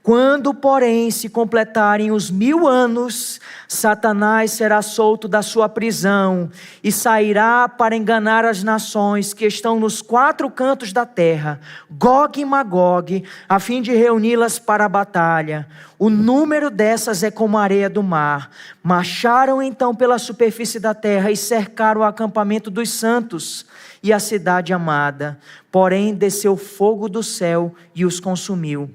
Speaker 1: Quando, porém, se completarem os 1000 anos, Satanás será solto da sua prisão e sairá para enganar as nações que estão nos 4 cantos da terra, Gog e Magog, a fim de reuni-las para a batalha. O número dessas é como a areia do mar. Marcharam então pela superfície da terra e cercaram o acampamento dos santos e a cidade amada. Porém, desceu fogo do céu e os consumiu.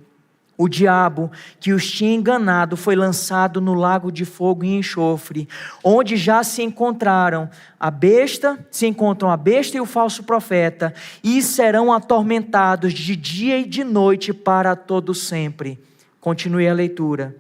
Speaker 1: O diabo que os tinha enganado foi lançado no lago de fogo e enxofre, onde já se encontram a besta e o falso profeta, e serão atormentados de dia e de noite para todo sempre. Continue a leitura.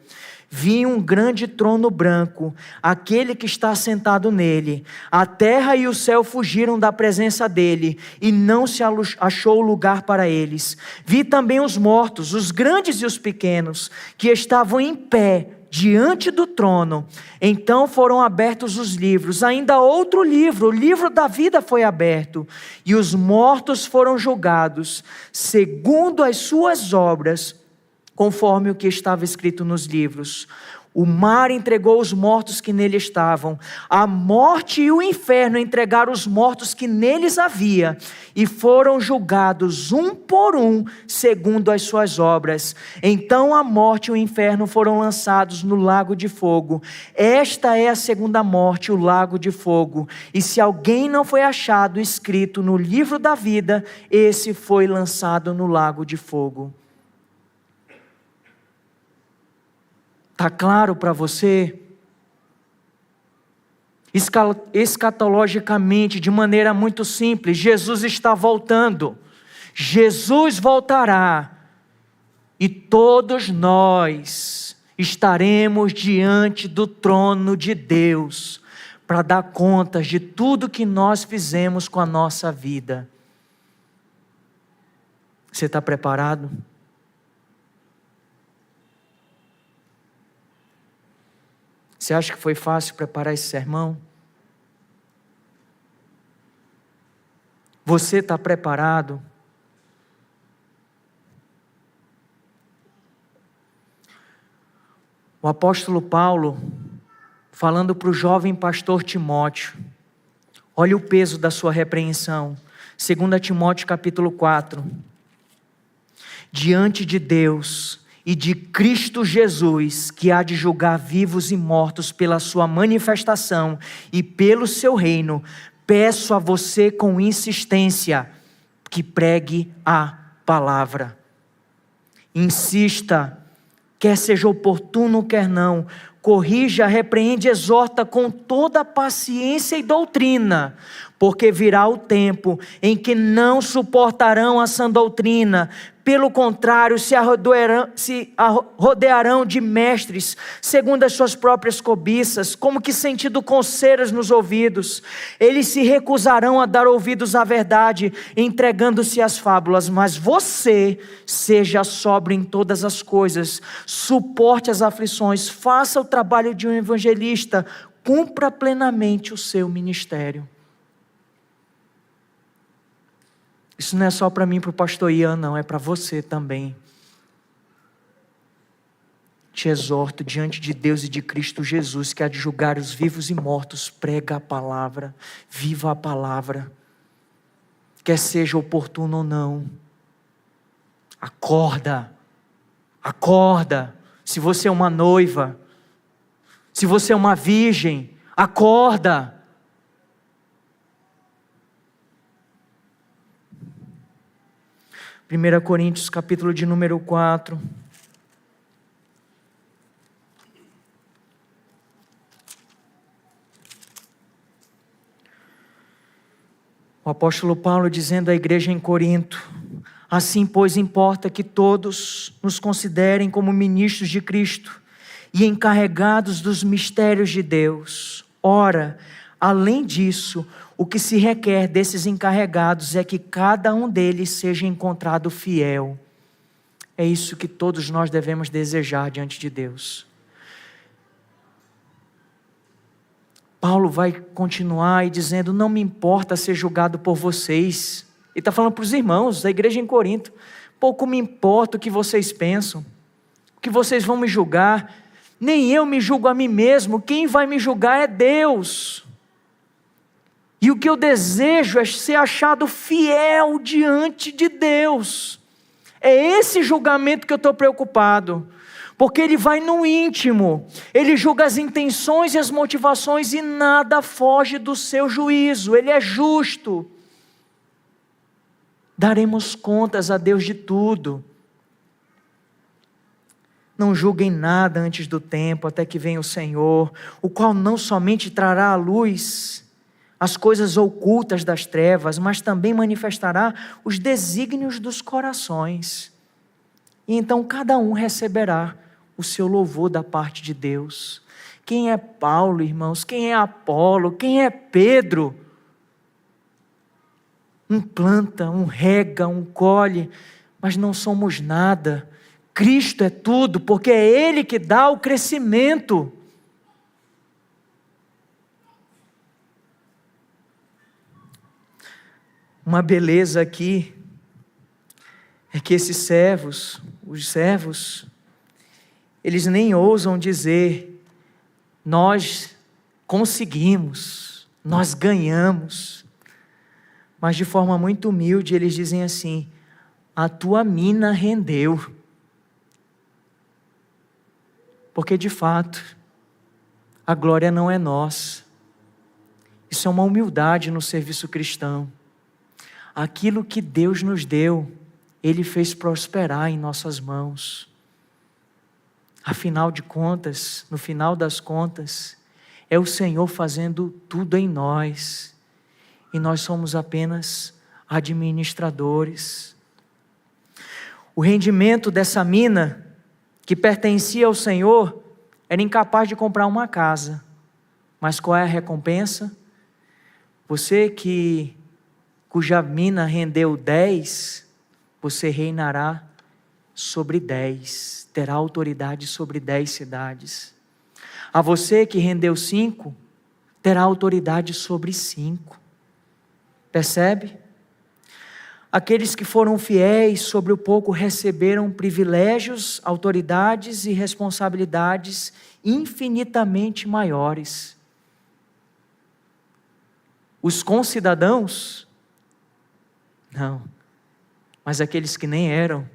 Speaker 1: Vi um grande trono branco, aquele que está sentado nele. A terra e o céu fugiram da presença dele, e não se achou lugar para eles. Vi também os mortos, os grandes e os pequenos, que estavam em pé diante do trono. Então foram abertos os livros. Ainda outro livro, o livro da vida, foi aberto. E os mortos foram julgados, segundo as suas obras, conforme o que estava escrito nos livros. O mar entregou os mortos que nele estavam. A morte e o inferno entregaram os mortos que neles havia. E foram julgados um por um, segundo as suas obras. Então a morte e o inferno foram lançados no lago de fogo. Esta é a segunda morte, o lago de fogo. E se alguém não foi achado escrito no livro da vida, esse foi lançado no lago de fogo. Está claro para você? Escatologicamente, de maneira muito simples, Jesus está voltando. Jesus voltará. E todos nós estaremos diante do trono de Deus para dar contas de tudo que nós fizemos com a nossa vida. Você está preparado? Você acha que foi fácil preparar esse sermão? Você está preparado? O apóstolo Paulo, falando para o jovem pastor Timóteo, olha o peso da sua repreensão. 2 Timóteo capítulo 4. Diante de Deus e de Cristo Jesus, que há de julgar vivos e mortos pela sua manifestação e pelo seu reino, peço a você com insistência que pregue a palavra. Insista, quer seja oportuno, quer não, corrija, repreende, exorta com toda paciência e doutrina, porque virá o tempo em que não suportarão a sã doutrina. Pelo contrário, se rodearão de mestres, segundo as suas próprias cobiças, como que sentindo coceiras nos ouvidos. Eles se recusarão a dar ouvidos à verdade, entregando-se às fábulas. Mas você, seja sóbrio em todas as coisas, suporte as aflições, faça o trabalho de um evangelista, cumpra plenamente o seu ministério. Isso não é só para mim e para o pastor Ian, não, é para você também. Te exorto diante de Deus e de Cristo Jesus, que há de julgar os vivos e mortos, prega a palavra, viva a palavra, quer seja oportuno ou não. Acorda, Se você é uma noiva, se você é uma virgem, acorda. Primeira Coríntios, capítulo de número 4. O apóstolo Paulo dizendo à igreja em Corinto: assim, pois, importa que todos nos considerem como ministros de Cristo e encarregados dos mistérios de Deus. Ora, além disso, o que se requer desses encarregados é que cada um deles seja encontrado fiel. É isso que todos nós devemos desejar diante de Deus. Paulo vai continuar e dizendo: não me importa ser julgado por vocês. Ele está falando para os irmãos da igreja em Corinto: pouco me importa o que vocês pensam, o que vocês vão me julgar. Nem eu me julgo a mim mesmo, quem vai me julgar é Deus. E o que eu desejo é ser achado fiel diante de Deus. É esse julgamento que eu estou preocupado, porque Ele vai no íntimo, Ele julga as intenções e as motivações e nada foge do seu juízo. Ele é justo. Daremos contas a Deus de tudo. Não julguem nada antes do tempo, até que venha o Senhor, o qual não somente trará à luz as coisas ocultas das trevas, mas também manifestará os desígnios dos corações. E então cada um receberá o seu louvor da parte de Deus. Quem é Paulo, irmãos? Quem é Apolo? Quem é Pedro? Um planta, um rega, um colhe, mas não somos nada. Cristo é tudo, porque é Ele que dá o crescimento. Uma beleza aqui é que esses servos, os servos, eles nem ousam dizer: nós conseguimos, nós ganhamos. Mas de forma muito humilde eles dizem assim: a tua mina rendeu. Porque de fato, a glória não é nossa. Isso é uma humildade no serviço cristão. Aquilo que Deus nos deu, Ele fez prosperar em nossas mãos. Afinal de contas, no final das contas, é o Senhor fazendo tudo em nós. E nós somos apenas administradores. O rendimento dessa mina, que pertencia ao Senhor, era incapaz de comprar uma casa. Mas qual é a recompensa? Você cuja mina rendeu 10, você reinará sobre 10, terá autoridade sobre 10 cidades. A você que rendeu 5, terá autoridade sobre 5. Percebe? Aqueles que foram fiéis sobre o pouco receberam privilégios, autoridades e responsabilidades infinitamente maiores. Os concidadãos, não, mas aqueles que nem eram,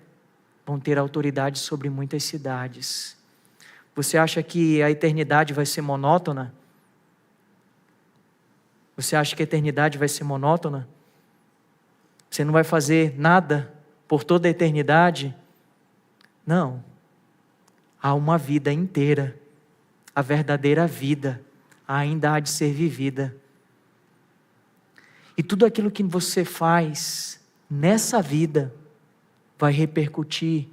Speaker 1: vão ter autoridade sobre muitas cidades. Você acha que a eternidade vai ser monótona? Você acha que a eternidade vai ser monótona? Você não vai fazer nada por toda a eternidade? Não. Há uma vida inteira. A verdadeira vida ainda há de ser vivida. E tudo aquilo que você faz nessa vida vai repercutir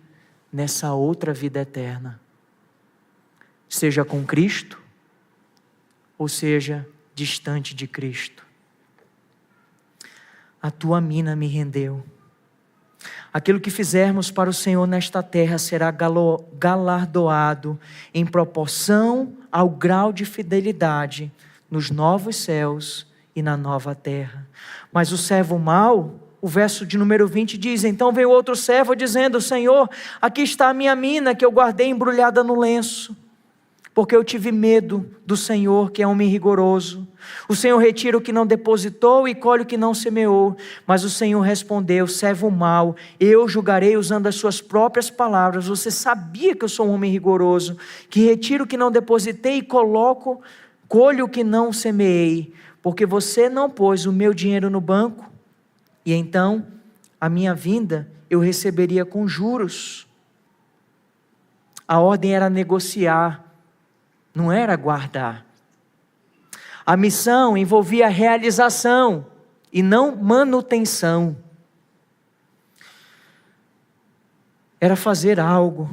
Speaker 1: nessa outra vida eterna. Seja com Cristo, ou seja, distante de Cristo. A tua mina me rendeu. Aquilo que fizermos para o Senhor nesta terra será galardoado em proporção ao grau de fidelidade nos novos céus e na nova terra. Mas o servo mau, o verso de número 20 diz: então veio outro servo dizendo: Senhor, aqui está a minha mina que eu guardei embrulhada no lenço. porque eu tive medo do Senhor, que é homem rigoroso. O Senhor retira o que não depositou e colhe o que não semeou. Mas o Senhor respondeu: servo mau, eu julgarei usando as suas próprias palavras. Você sabia que eu sou um homem rigoroso, que retiro o que não depositei e colho o que não semeei, porque você não pôs o meu dinheiro no banco, e então a minha vinda eu receberia com juros. A ordem era negociar, não era guardar. A missão envolvia realização e não manutenção. Era fazer algo.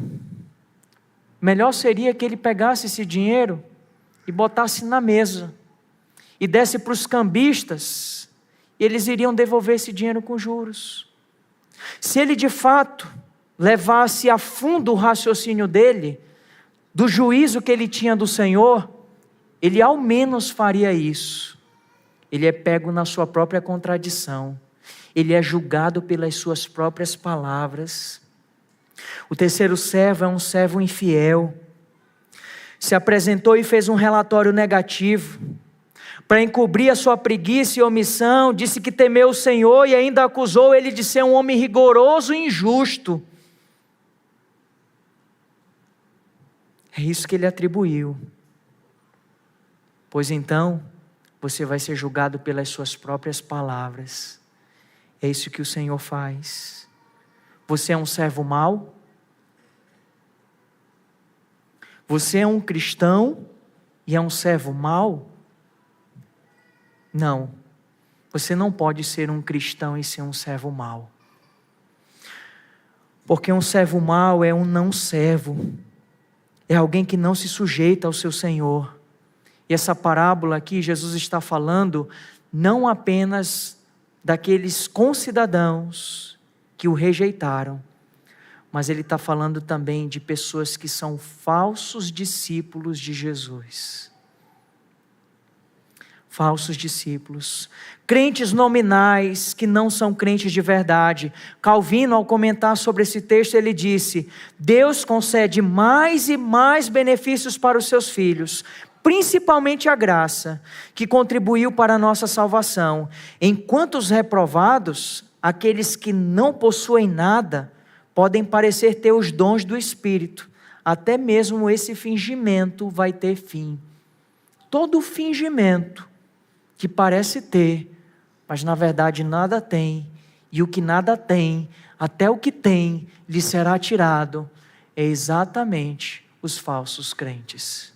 Speaker 1: Melhor seria que ele pegasse esse dinheiro e botasse na mesa e desse para os cambistas, e eles iriam devolver esse dinheiro com juros. Se ele de fato levasse a fundo o raciocínio dele, do juízo que ele tinha do Senhor, ele ao menos faria isso. Ele é pego na sua própria contradição, ele é julgado pelas suas próprias palavras. O terceiro servo é um servo infiel, se apresentou e fez um relatório negativo, para encobrir a sua preguiça e omissão, disse que temeu o Senhor e ainda acusou ele de ser um homem rigoroso e injusto. É isso que ele atribuiu. Pois então, você vai ser julgado pelas suas próprias palavras. É isso que o Senhor faz. Você é um servo mau? Você é um cristão e é um servo mau? Não. Você não pode ser um cristão e ser um servo mau. Porque um servo mau é um não servo. É alguém que não se sujeita ao seu Senhor. E essa parábola aqui, Jesus está falando não apenas daqueles concidadãos que o rejeitaram, mas ele está falando também de pessoas que são falsos discípulos de Jesus. Falsos discípulos, crentes nominais que não são crentes de verdade. Calvino, ao comentar sobre esse texto, ele disse: Deus concede mais e mais benefícios para os seus filhos, principalmente a graça, que contribuiu para a nossa salvação, enquanto os reprovados, aqueles que não possuem nada, podem parecer ter os dons do Espírito. Até mesmo esse fingimento vai ter fim. Todo fingimento que parece ter, mas na verdade nada tem, e o que nada tem, até o que tem, lhe será tirado, é exatamente os falsos crentes,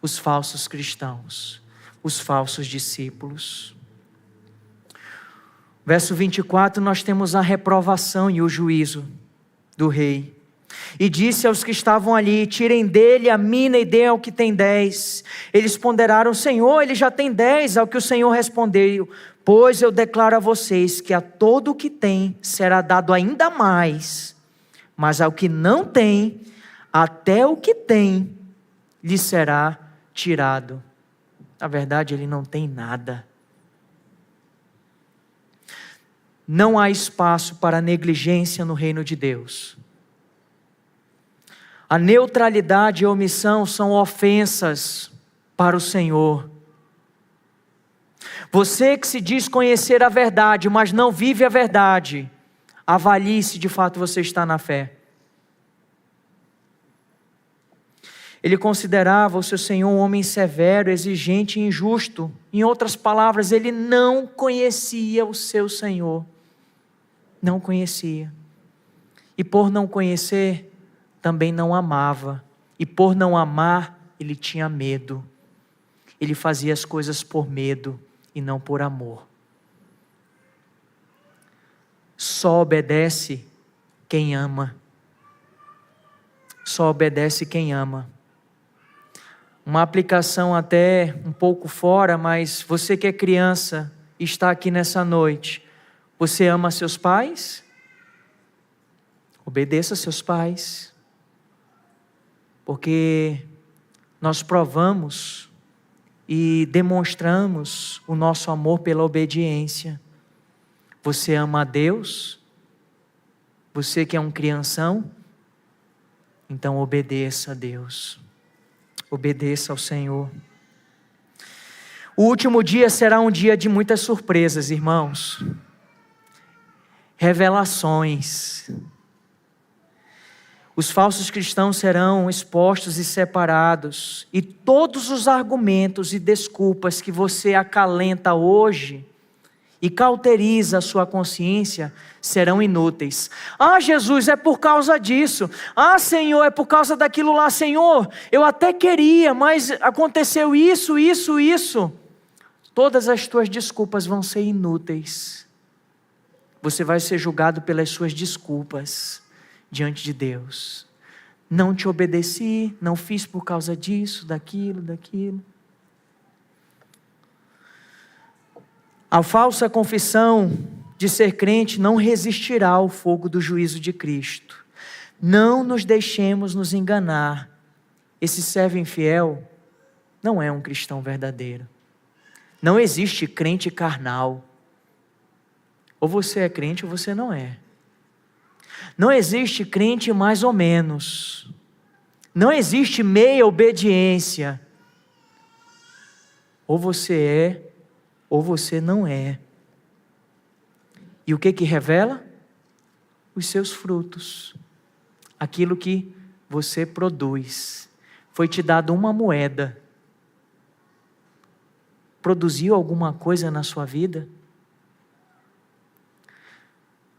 Speaker 1: os falsos cristãos, os falsos discípulos. Verso 24, nós temos a reprovação e o juízo do rei. E disse aos que estavam ali: tirem dele a mina e deem ao que tem 10. Eles ponderaram: Senhor, ele já tem 10. Ao que o Senhor respondeu: pois eu declaro a vocês que a todo o que tem será dado ainda mais, mas ao que não tem, até o que tem lhe será tirado. Na verdade, ele não tem nada. Não há espaço para negligência no reino de Deus. A neutralidade e a omissão são ofensas para o Senhor. Você que se diz conhecer a verdade, mas não vive a verdade, avalie se de fato você está na fé. Ele considerava o seu Senhor um homem severo, exigente e injusto. Em outras palavras, ele não conhecia o seu Senhor. Não conhecia. E por não conhecer, também não amava, e por não amar, ele tinha medo. Ele fazia as coisas por medo e não por amor. Só obedece quem ama. Só obedece quem ama. Uma aplicação até um pouco fora, mas você que é criança e está aqui nessa noite, você ama seus pais? Obedeça seus pais. Porque nós provamos e demonstramos o nosso amor pela obediência. Você ama a Deus? Você que é um crianção? Então obedeça a Deus. Obedeça ao Senhor. O último dia será um dia de muitas surpresas, irmãos. Revelações. Os falsos cristãos serão expostos e separados, e todos os argumentos e desculpas que você acalenta hoje e cauteriza a sua consciência serão inúteis. Ah, Jesus, é por causa disso. Ah, Senhor, é por causa daquilo lá. Senhor, eu até queria, mas aconteceu isso. Todas as tuas desculpas vão ser inúteis. Você vai ser julgado pelas suas desculpas diante de Deus. Não te obedeci, não fiz por causa disso, daquilo. A falsa confissão de ser crente não resistirá ao fogo do juízo de Cristo. Não nos deixemos nos enganar. Esse servo infiel não é um cristão verdadeiro. Não existe crente carnal. Ou você é crente ou você não é. Não existe crente mais ou menos. Não existe meia obediência. Ou você é, ou você não é. E o que revela? Os seus frutos. Aquilo que você produz. Foi te dado uma moeda. Produziu alguma coisa na sua vida?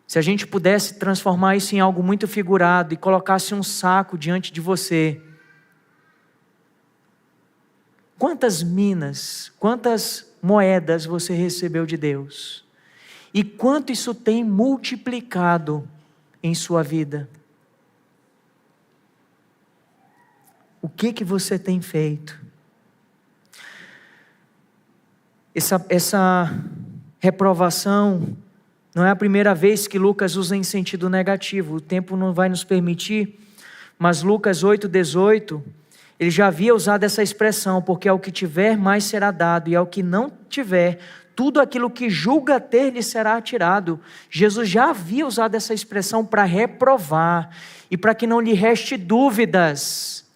Speaker 1: Se a gente pudesse transformar isso em algo muito figurado e colocasse um saco diante de você, quantas minas, quantas moedas você recebeu de Deus? E quanto isso tem multiplicado em sua vida? O que você tem feito? Essa reprovação não é a primeira vez que Lucas usa em sentido negativo. O tempo não vai nos permitir, mas Lucas 8,18, ele já havia usado essa expressão, porque ao que tiver mais será dado, e ao que não tiver, tudo aquilo que julga ter lhe será tirado. Jesus já havia usado essa expressão para reprovar, e para que não lhe reste dúvidas.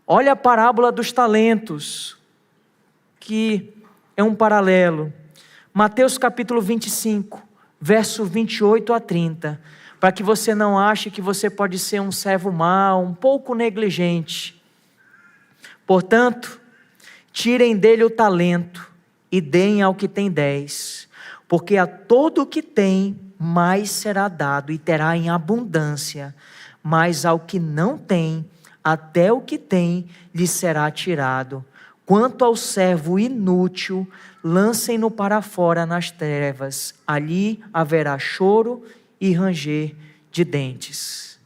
Speaker 1: Olha a parábola dos talentos, que é um paralelo. Mateus capítulo 25, verso 28 a 30, para que você não ache que você pode ser um servo mau, um pouco negligente. Portanto, tirem dele o talento e deem ao que tem 10, porque a todo o que tem, mais será dado e terá em abundância, mas ao que não tem, até o que tem lhe será tirado. Quanto ao servo inútil, lancem-no para fora nas trevas, ali haverá choro e ranger de dentes.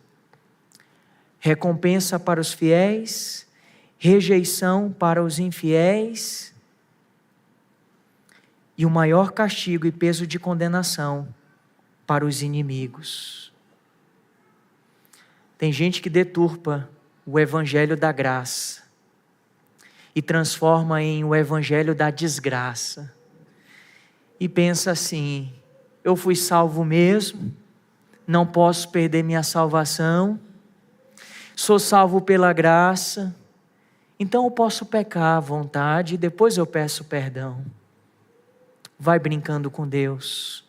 Speaker 1: Recompensa para os fiéis, rejeição para os infiéis, e o maior castigo e peso de condenação para os inimigos. Tem gente que deturpa o evangelho da graça e transforma em o evangelho da desgraça. E pensa assim: eu fui salvo mesmo, não posso perder minha salvação, sou salvo pela graça, então eu posso pecar à vontade e depois eu peço perdão. Vai brincando com Deus,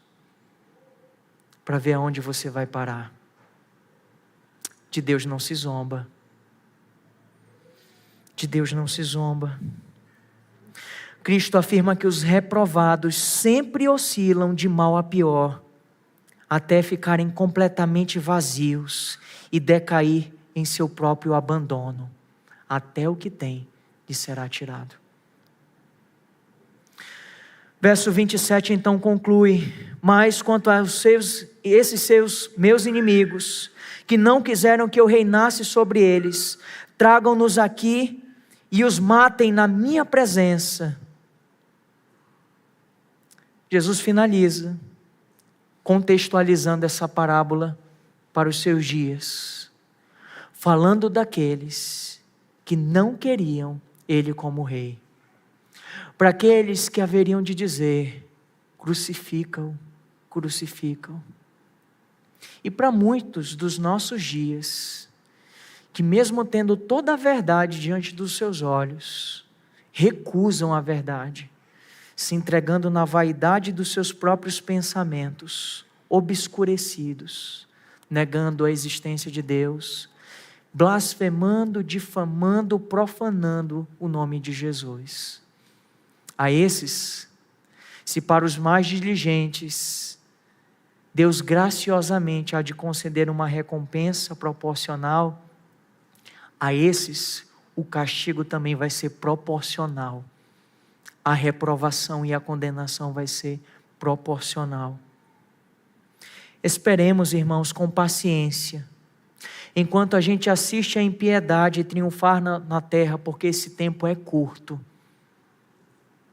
Speaker 1: para ver aonde você vai parar. De Deus não se zomba. De Deus não se zomba. Cristo afirma que os reprovados sempre oscilam de mal a pior, até ficarem completamente vazios e decair em seu próprio abandono. Até o que tem lhe será tirado. Verso 27 então conclui: mas quanto aos esses meus inimigos, que não quiseram que eu reinasse sobre eles, tragam-nos aqui e os matem na minha presença. Jesus finaliza, contextualizando essa parábola para os seus dias, falando daqueles que não queriam ele como rei, para aqueles que haveriam de dizer: crucificam, crucificam. E para muitos dos nossos dias, que mesmo tendo toda a verdade diante dos seus olhos, recusam a verdade, se entregando na vaidade dos seus próprios pensamentos, obscurecidos, negando a existência de Deus, blasfemando, difamando, profanando o nome de Jesus. A esses, se para os mais diligentes, Deus graciosamente há de conceder uma recompensa proporcional, a esses o castigo também vai ser proporcional. A reprovação e a condenação vai ser proporcional. Esperemos, irmãos, com paciência, enquanto a gente assiste a impiedade triunfar na terra, porque esse tempo é curto.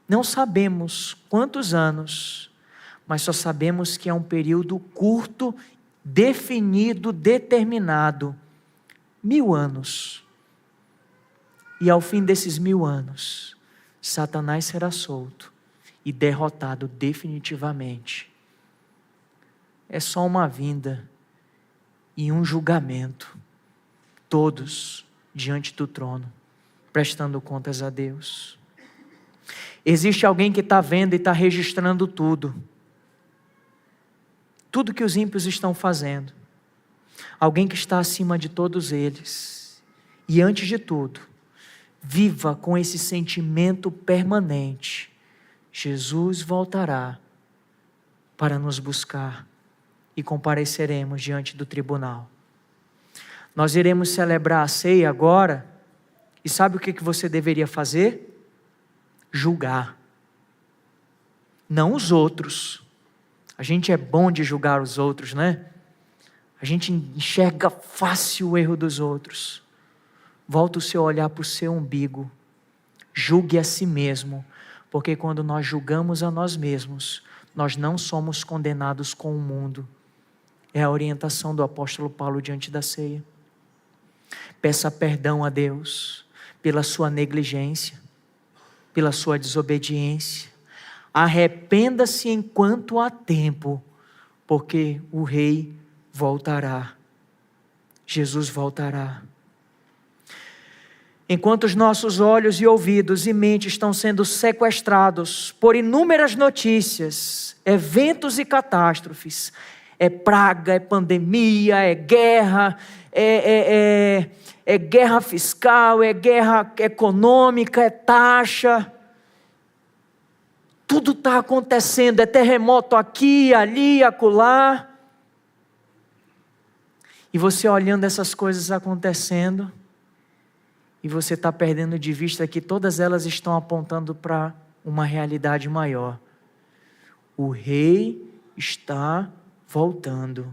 Speaker 1: Não sabemos quantos anos, mas só sabemos que é um período curto, definido, determinado. 1000 anos. E ao fim desses 1000 anos, Satanás será solto e derrotado definitivamente. É só uma vinda e um julgamento, todos diante do trono, prestando contas a Deus. Existe alguém que está vendo e está registrando tudo que os ímpios estão fazendo. Alguém que está acima de todos eles. E antes de tudo, viva com esse sentimento permanente: Jesus voltará para nos buscar e compareceremos diante do tribunal. Nós iremos celebrar a ceia agora, e sabe o que você deveria fazer? Julgar. Não os outros. A gente é bom de julgar os outros, né? A gente enxerga fácil o erro dos outros. Volta o seu olhar para o seu umbigo. Julgue a si mesmo, porque quando nós julgamos a nós mesmos, nós não somos condenados com o mundo. É a orientação do apóstolo Paulo diante da ceia. Peça perdão a Deus pela sua negligência, pela sua desobediência. Arrependa-se enquanto há tempo, porque o Rei voltará. Jesus voltará. Enquanto os nossos olhos e ouvidos e mente estão sendo sequestrados por inúmeras notícias, eventos e catástrofes, é praga, é pandemia, é guerra, é guerra fiscal, é guerra econômica, é taxa. Tudo está acontecendo, é terremoto aqui, ali, acolá. E você olhando essas coisas acontecendo, e você está perdendo de vista que todas elas estão apontando para uma realidade maior. O Rei está voltando.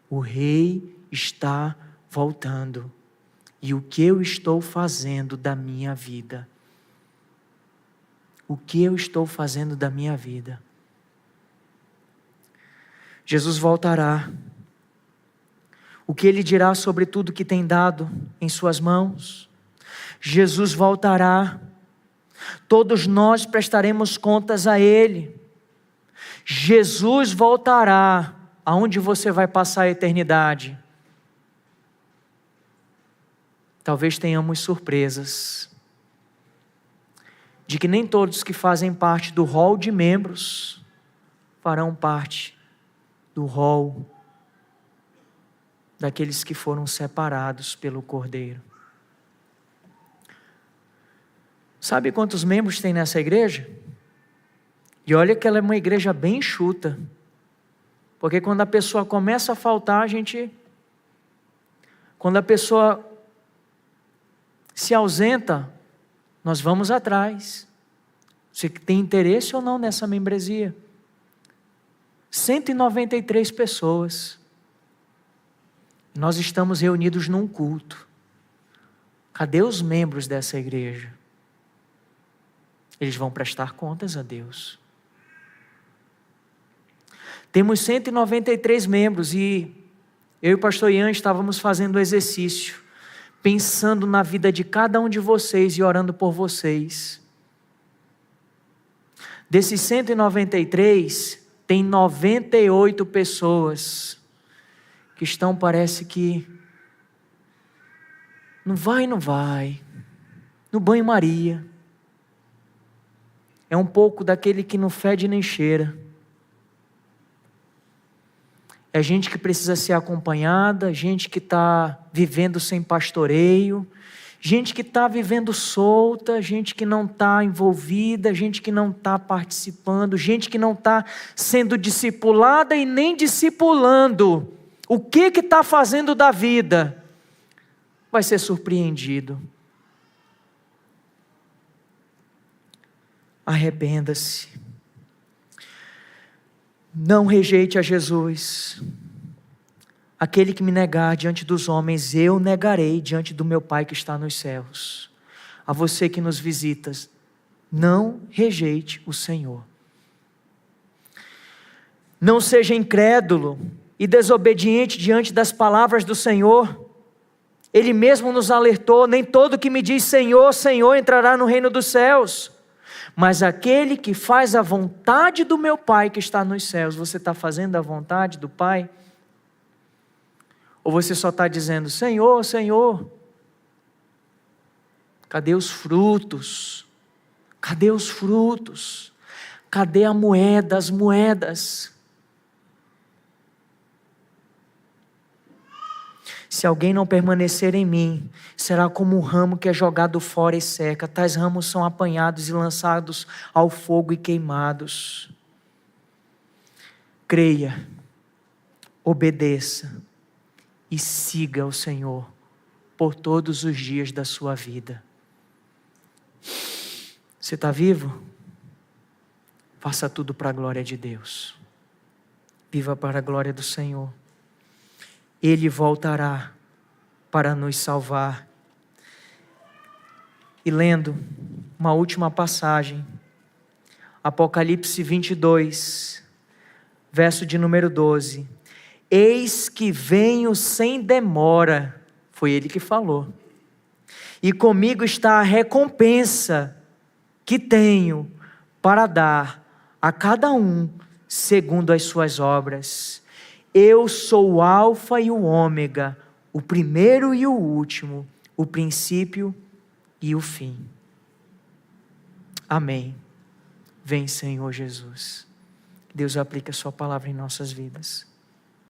Speaker 1: O Rei está voltando. E o que eu estou fazendo da minha vida? O que eu estou fazendo da minha vida? Jesus voltará. O que Ele dirá sobre tudo que tem dado em suas mãos? Jesus voltará. Todos nós prestaremos contas a Ele. Jesus voltará. Aonde você vai passar a eternidade? Talvez tenhamos surpresas de que nem todos que fazem parte do rol de membros farão parte do rol daqueles que foram separados pelo Cordeiro. Sabe quantos membros tem nessa igreja? E olha que ela é uma igreja bem enxuta, porque quando a pessoa começa a faltar, quando a pessoa se ausenta, nós vamos atrás. Você tem interesse ou não nessa membresia? 193 pessoas. Nós estamos reunidos num culto. Cadê os membros dessa igreja? Eles vão prestar contas a Deus. Temos 193 membros e eu e o pastor Ian estávamos fazendo o exercício, pensando na vida de cada um de vocês e orando por vocês. Desses 193, tem 98 pessoas que estão, parece que, Não vai, não vai. No banho-maria. É um pouco daquele que não fede nem cheira. É gente que precisa ser acompanhada, gente que está vivendo sem pastoreio, gente que está vivendo solta, gente que não está envolvida, gente que não está participando, gente que não está sendo discipulada e nem discipulando. O que está fazendo da vida? Vai ser surpreendido. Arrependa-se. Não rejeite a Jesus. Aquele que me negar diante dos homens, eu negarei diante do meu Pai que está nos céus. A você que nos visita, não rejeite o Senhor. Não seja incrédulo e desobediente diante das palavras do Senhor. Ele mesmo nos alertou: nem todo que me diz Senhor, Senhor entrará no reino dos céus, mas aquele que faz a vontade do meu Pai que está nos céus. Você está fazendo a vontade do Pai? Ou você só está dizendo Senhor, Senhor? Cadê os frutos? Cadê os frutos? Cadê a moeda, as moedas? Se alguém não permanecer em mim, será como um ramo que é jogado fora e seca. Tais ramos são apanhados e lançados ao fogo e queimados. Creia, obedeça e siga o Senhor por todos os dias da sua vida. Você está vivo? Faça tudo para a glória de Deus. Viva para a glória do Senhor. Ele voltará para nos salvar. E lendo uma última passagem, Apocalipse 22, verso de número 12. Eis que venho sem demora, foi ele que falou, e comigo está a recompensa que tenho para dar a cada um segundo as suas obras. Eu sou o Alfa e o Ômega, o primeiro e o último, o princípio e o fim. Amém. Vem, Senhor Jesus. Deus aplica a sua palavra em nossas vidas.